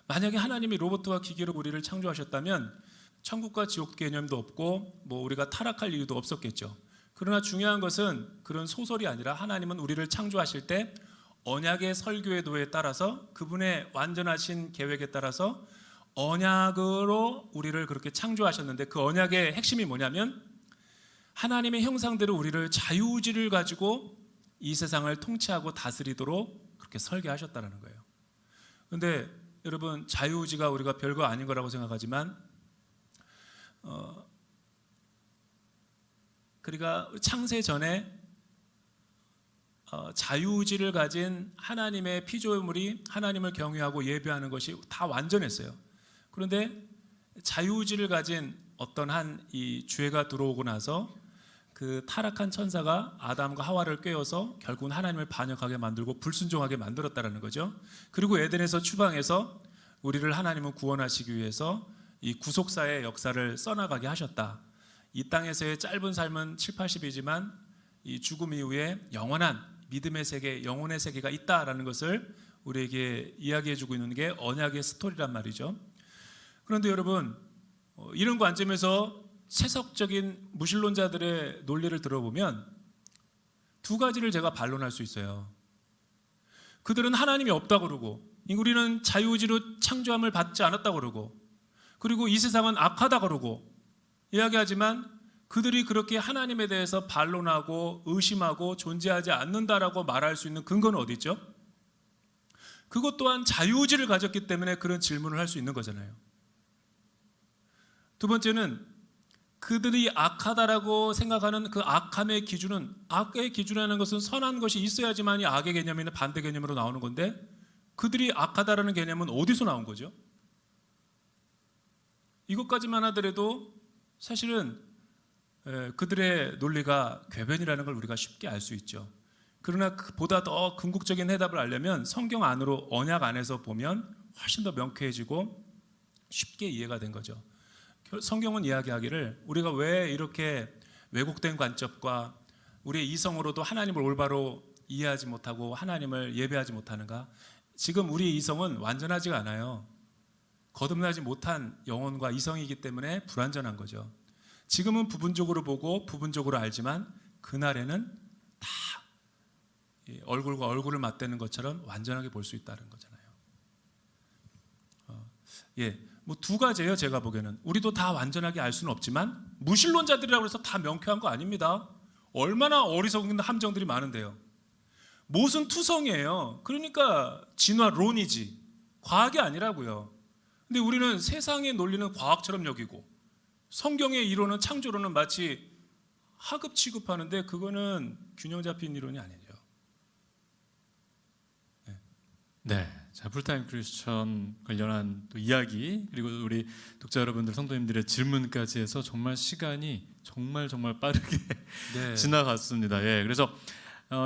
만약에 하나님이 로봇과 기계로 우리를 창조하셨다면 천국과 지옥 개념도 없고 뭐 우리가 타락할 이유도 없었겠죠. 그러나 중요한 것은 그런 소설이 아니라 하나님은 우리를 창조하실 때 언약의 설교회도에 따라서 그분의 완전하신 계획에 따라서 언약으로 우리를 그렇게 창조하셨는데 그 언약의 핵심이 뭐냐면 하나님의 형상대로 우리를 자유의지를 가지고 이 세상을 통치하고 다스리도록 그렇게 설계하셨다는 거예요. 그런데 여러분 자유의지가 우리가 별거 아닌 거라고 생각하지만 그러니까 창세 전에 자유의지를 가진 하나님의 피조물이 하나님을 경외하고 예배하는 것이 다 완전했어요. 그런데 자유의지를 가진 어떤 한 이 죄가 들어오고 나서 그 타락한 천사가 아담과 하와를 꿰어서 결국은 하나님을 반역하게 만들고 불순종하게 만들었다는 거죠. 그리고 에덴에서 추방해서 우리를 하나님은 구원하시기 위해서 이 구속사의 역사를 써나가게 하셨다. 이 땅에서의 짧은 삶은 7, 80이지만 이 죽음 이후에 영원한 믿음의 세계, 영혼의 세계가 있다라는 것을 우리에게 이야기해주고 있는 게 언약의 스토리란 말이죠. 그런데 여러분 이런 관점에서 세속적인 무신론자들의 논리를 들어보면 두 가지를 제가 반론할 수 있어요. 그들은 하나님이 없다고 그러고, 우리는 자유의지로 창조함을 받지 않았다고 그러고, 그리고 이 세상은 악하다고 그러고 이야기하지만, 그들이 그렇게 하나님에 대해서 반론하고 의심하고 존재하지 않는다라고 말할 수 있는 근거는 어디 있죠? 그것 또한 자유의지를 가졌기 때문에 그런 질문을 할 수 있는 거잖아요. 두 번째는 그들이 악하다라고 생각하는 그 악함의 기준은, 악의 기준이라는 것은 선한 것이 있어야지만이 악의 개념이나 반대 개념으로 나오는 건데, 그들이 악하다라는 개념은 어디서 나온 거죠? 이것까지만 하더라도 사실은 그들의 논리가 궤변이라는 걸 우리가 쉽게 알 수 있죠. 그러나 그보다 더 궁극적인 해답을 알려면 성경 안으로, 언약 안에서 보면 훨씬 더 명쾌해지고 쉽게 이해가 된 거죠. 성경은 이야기하기를 우리가 왜 이렇게 왜곡된 관점과 우리의 이성으로도 하나님을 올바로 이해하지 못하고 하나님을 예배하지 못하는가? 지금 우리의 이성은 완전하지가 않아요. 거듭나지 못한 영혼과 이성이기 때문에 불완전한 거죠. 지금은 부분적으로 보고 부분적으로 알지만 그날에는 다 얼굴과 얼굴을 맞대는 것처럼 완전하게 볼 수 있다는 거잖아요. 뭐 두 가지예요. 제가 보기에는 우리도 다 완전하게 알 수는 없지만, 무신론자들이라고 해서 다 명쾌한 거 아닙니다. 얼마나 어리석은 함정들이 많은데요. 못은 투성이에요. 그러니까 진화론이지 과학이 아니라고요. 근데 우리는 세상의 논리는 과학처럼 여기고 성경의 이론은, 창조론은 마치 하급 취급하는데, 그거는 균형 잡힌 이론이 아니죠. 네, 자, 풀타임 크리스천 관련한 또 이야기, 그리고 우리 독자 여러분들, 성도님들의 질문까지 해서 정말 시간이 정말 빠르게 네. 지나갔습니다. 예, 그래서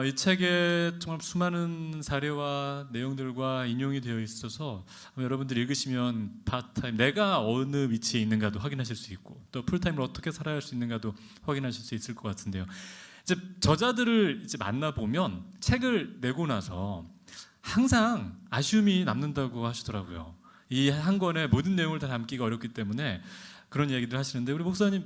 이 책에 정말 수많은 사례와 내용들과 인용이 되어 있어서 여러분들이 읽으시면 파트타임, 내가 어느 위치에 있는가도 확인하실 수 있고, 또 풀타임을 어떻게 살아야 할 수 있는가도 확인하실 수 있을 것 같은데요. 이제 저자들을 이제 만나 보면 책을 내고 나서 항상 아쉬움이 남는다고 하시더라고요. 이 한 권의 모든 내용을 다 담기가 어렵기 때문에 그런 이야기들 하시는데, 우리 목사님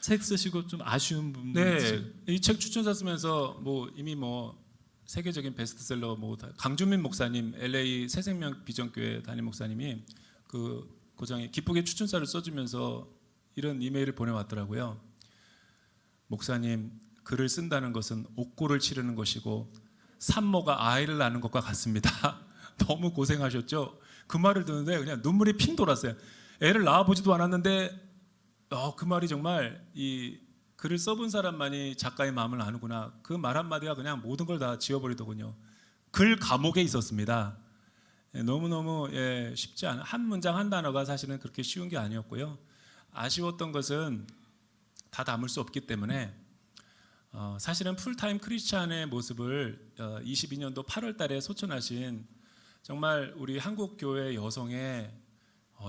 책 쓰시고 좀 아쉬운 부분? 네, 이 책 추천사 쓰면서 뭐 이미 뭐 세계적인 베스트셀러 뭐 강준민 목사님, LA 새생명 비전교회 담임 목사님이 그 고장에 기쁘게 추천사를 써주면서 이런 이메일을 보내왔더라고요. 목사님, 글을 쓴다는 것은 옥고를 치르는 것이고 산모가 아이를 낳는 것과 같습니다. 너무 고생하셨죠? 그 말을 듣는데 그냥 눈물이 핑 돌았어요. 애를 낳아보지도 않았는데 그 말이 정말 이 글을 써본 사람만이 작가의 마음을 아는구나. 그 말 한마디가 그냥 모든 걸 다 지워버리더군요. 글 감옥에 있었습니다. 너무너무 쉽지 않은, 한 문장 한 단어가 사실은 그렇게 쉬운 게 아니었고요. 아쉬웠던 것은 다 담을 수 없기 때문에 사실은 풀타임 크리스찬의 모습을 22년도 8월 달에 소천하신 정말 우리 한국 교회 여성의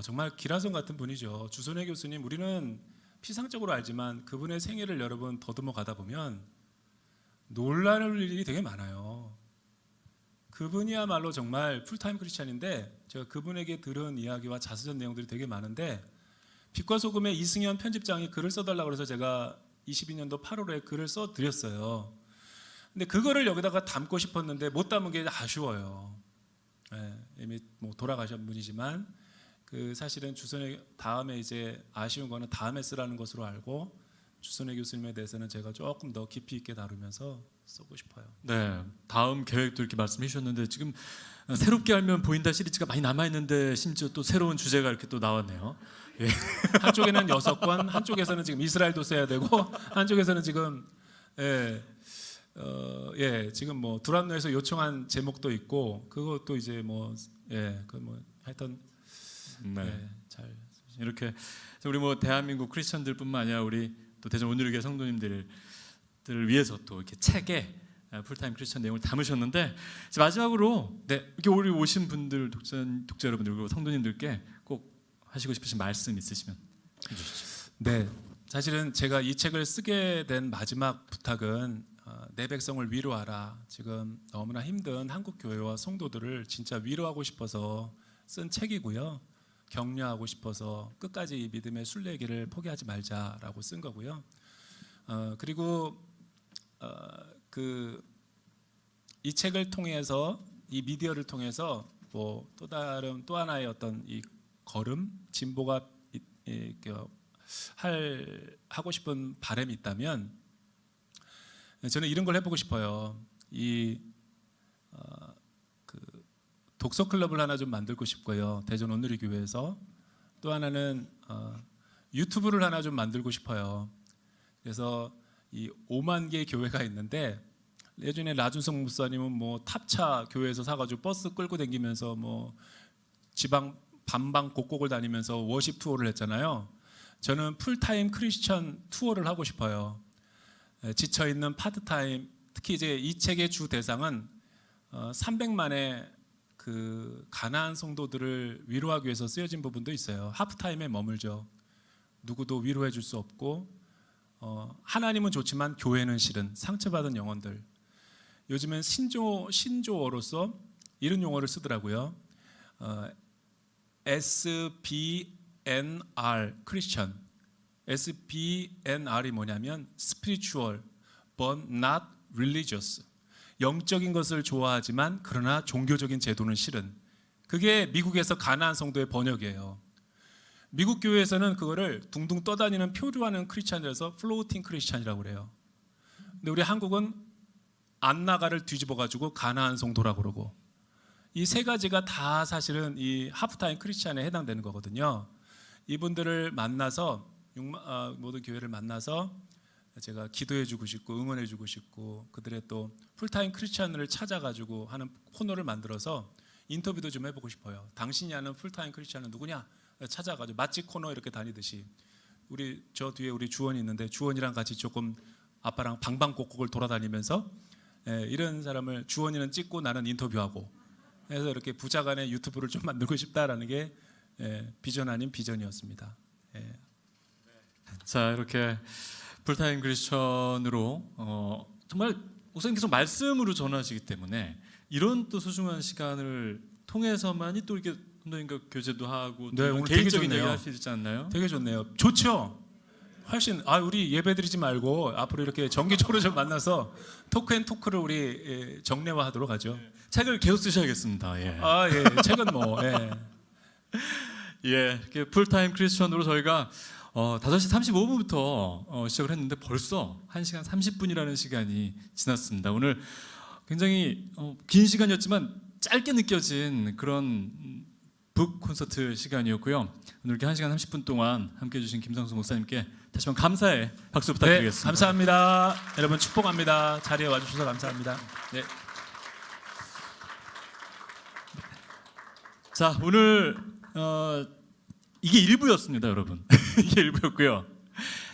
정말 기라성 같은 분이죠. 주선혜 교수님, 우리는 피상적으로 알지만 그분의 생애를 여러분 더듬어 가다 보면 놀랄 일이 되게 많아요. 그분이야말로 정말 풀타임 크리스찬인데, 제가 그분에게 들은 이야기와 자서전 내용들이 되게 많은데, 빛과 소금의 이승현 편집장이 글을 써달라고 해서 제가 22년도 8월에 글을 써드렸어요. 근데 그거를 여기다가 담고 싶었는데 못 담은 게 아쉬워요. 이미 뭐 돌아가신 분이지만, 그 사실은 주선혜 다음에 이제 아쉬운 거는 다음에 쓰라는 것으로 알고, 주선혜 교수님에 대해서는 제가 조금 더 깊이 있게 다루면서 쓰고 싶어요. 네, 다음 계획도 이렇게 말씀해 주셨는데, 지금 새롭게 알면 보인다 시리즈가 많이 남아 있는데 심지어 또 새로운 주제가 이렇게 또 나왔네요. 예. 한쪽에는 6권, 한쪽에서는 지금 이스라엘도 써야 되고, 한쪽에서는 지금 지금 뭐 두란노에서 요청한 제목도 있고, 그것도 이제 하여튼 잘 이렇게 우리 뭐 대한민국 크리스천들뿐만 아니라 우리 또 대전 온누리교회 성도님들을 위해서 또 이렇게 책에 풀타임 크리스천 내용을 담으셨는데, 마지막으로 이렇게 우리 오신 분들, 독자 여러분들, 그리고 성도님들께 꼭 하시고 싶으신 말씀 있으시면 해주시죠. 네, 사실은 제가 이 책을 쓰게 된 마지막 부탁은 내 백성을 위로하라. 지금 너무나 힘든 한국 교회와 성도들을 진짜 위로하고 싶어서 쓴 책이고요. 격려하고 싶어서 끝까지 이 믿음의 순례길을 포기하지 말자라고 쓴 거고요. 그리고 이 책을 통해서 이 미디어를 통해서 뭐 또 하나의 어떤 이 걸음 진보가 하고 싶은 바람이 있다면 저는 이런 걸 해보고 싶어요. 독서 클럽을 하나 좀 만들고 싶고요. 대전 온누리교회에서 또 하나는 유튜브를 하나 좀 만들고 싶어요. 그래서 이 5만 개 교회가 있는데 예전에 라준성 목사님은 뭐 탑차 교회에서 사가지고 버스 끌고 다니면서 뭐 지방 반방 곡곡을 다니면서 워십 투어를 했잖아요. 저는 풀타임 크리스천 투어를 하고 싶어요. 지쳐 있는 파트타임, 특히 이제 이 책의 주 대상은 300만의 그 가나안 성도들을 위로하기 위해서 쓰여진 부분도 있어요. 하프타임에 머물죠. 누구도 위로해 줄 수 없고 하나님은 좋지만 교회는 싫은 상처받은 영혼들. 요즘엔 신조어로서 이런 용어를 쓰더라고요. SBNR 크리스천. SBNR이 뭐냐면 spiritual but not religious. 영적인 것을 좋아하지만 그러나 종교적인 제도는 싫은. 그게 미국에서 가나안 성도의 번역이에요. 미국 교회에서는 그거를 둥둥 떠다니는 표류하는 크리스찬이라서 플로팅 크리스찬이라고 그래요. 근데 우리 한국은 안나가를 뒤집어 가지고 가나안 성도라고 그러고, 이 세 가지가 다 사실은 이 하프타임 크리스찬에 해당되는 거거든요. 이분들을 만나서 모든 교회를 만나서 제가 기도해주고 싶고 응원해주고 싶고 그들의 또 풀타임 크리스찬을 찾아가지고 하는 코너를 만들어서 인터뷰도 좀 해보고 싶어요. 당신이 아는 풀타임 크리스찬은 누구냐? 찾아가지고 맛집 코너 이렇게 다니듯이 저 뒤에 우리 주원이 있는데 주원이랑 같이 조금 아빠랑 방방곡곡을 돌아다니면서 이런 사람을 주원이는 찍고 나는 인터뷰하고 해서 이렇게 부자간의 유튜브를 좀 만들고 싶다라는 게 비전 아닌 비전이었습니다. 자, 이렇게 풀타임 크리스천으로 정말 목사님께서 말씀으로 전하시기 때문에 이런 또 소중한 시간을 통해서만이 또 이렇게 선생님과 교제도 하고 네, 오늘 오늘 되게 개인적인 좋네요. 얘기 할 수 있지 않나요? 되게 좋네요. 좋죠. 훨씬 우리 예배드리지 말고 앞으로 이렇게 정기적으로 좀 만나서 토크를 우리 정례화하도록 하죠. 책을 계속 쓰셔야겠습니다. 예. 책은 뭐 이렇게 풀타임 크리스천으로 저희가 5시 35분부터 시작을 했는데 벌써 1시간 30분이라는 시간이 지났습니다. 오늘 굉장히 긴 시간이었지만 짧게 느껴진 그런 북 콘서트 시간이었고요. 오늘 이렇게 1시간 30분 동안 함께해 주신 김상수 목사님께 다시 한번 감사의 박수 부탁드리겠습니다. 감사합니다. 여러분 축복합니다. 자리에 와주셔서 감사합니다. 네. 자, 오늘 이게 1부였습니다, 여러분. 이게 1부였고요.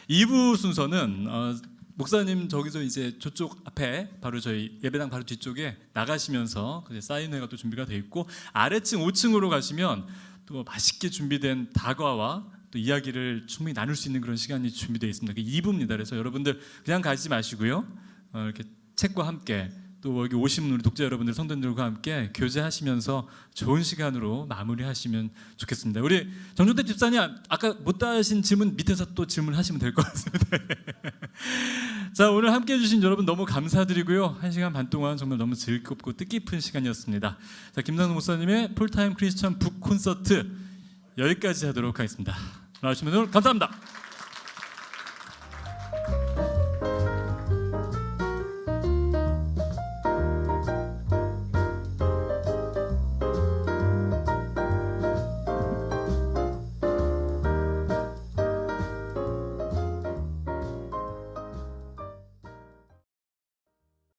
2부 순서는 목사님 저기서 이제 저쪽 앞에 바로 저희 예배당 바로 뒤쪽에 나가시면서 사인회가 또 준비가 돼 있고 아래층 5층으로 가시면 또 맛있게 준비된 다과와 또 이야기를 충분히 나눌 수 있는 그런 시간이 준비되어 있습니다. 2부입니다. 그래서 여러분들 그냥 가지 마시고요. 이렇게 책과 함께 또 여기 오신 우리 독자 여러분들, 성도님들과 함께 교제하시면서 좋은 시간으로 마무리하시면 좋겠습니다. 우리 정종대 집사님 아까 못 하신 질문 밑에서 또 질문하시면 될 것 같습니다. 자, 오늘 함께해 주신 여러분 너무 감사드리고요. 1시간 반 동안 정말 너무 즐겁고 뜻깊은 시간이었습니다. 자, 김상수 목사님의 풀타임 크리스천 북 콘서트 여기까지 하도록 하겠습니다. 나와주시면 감사합니다.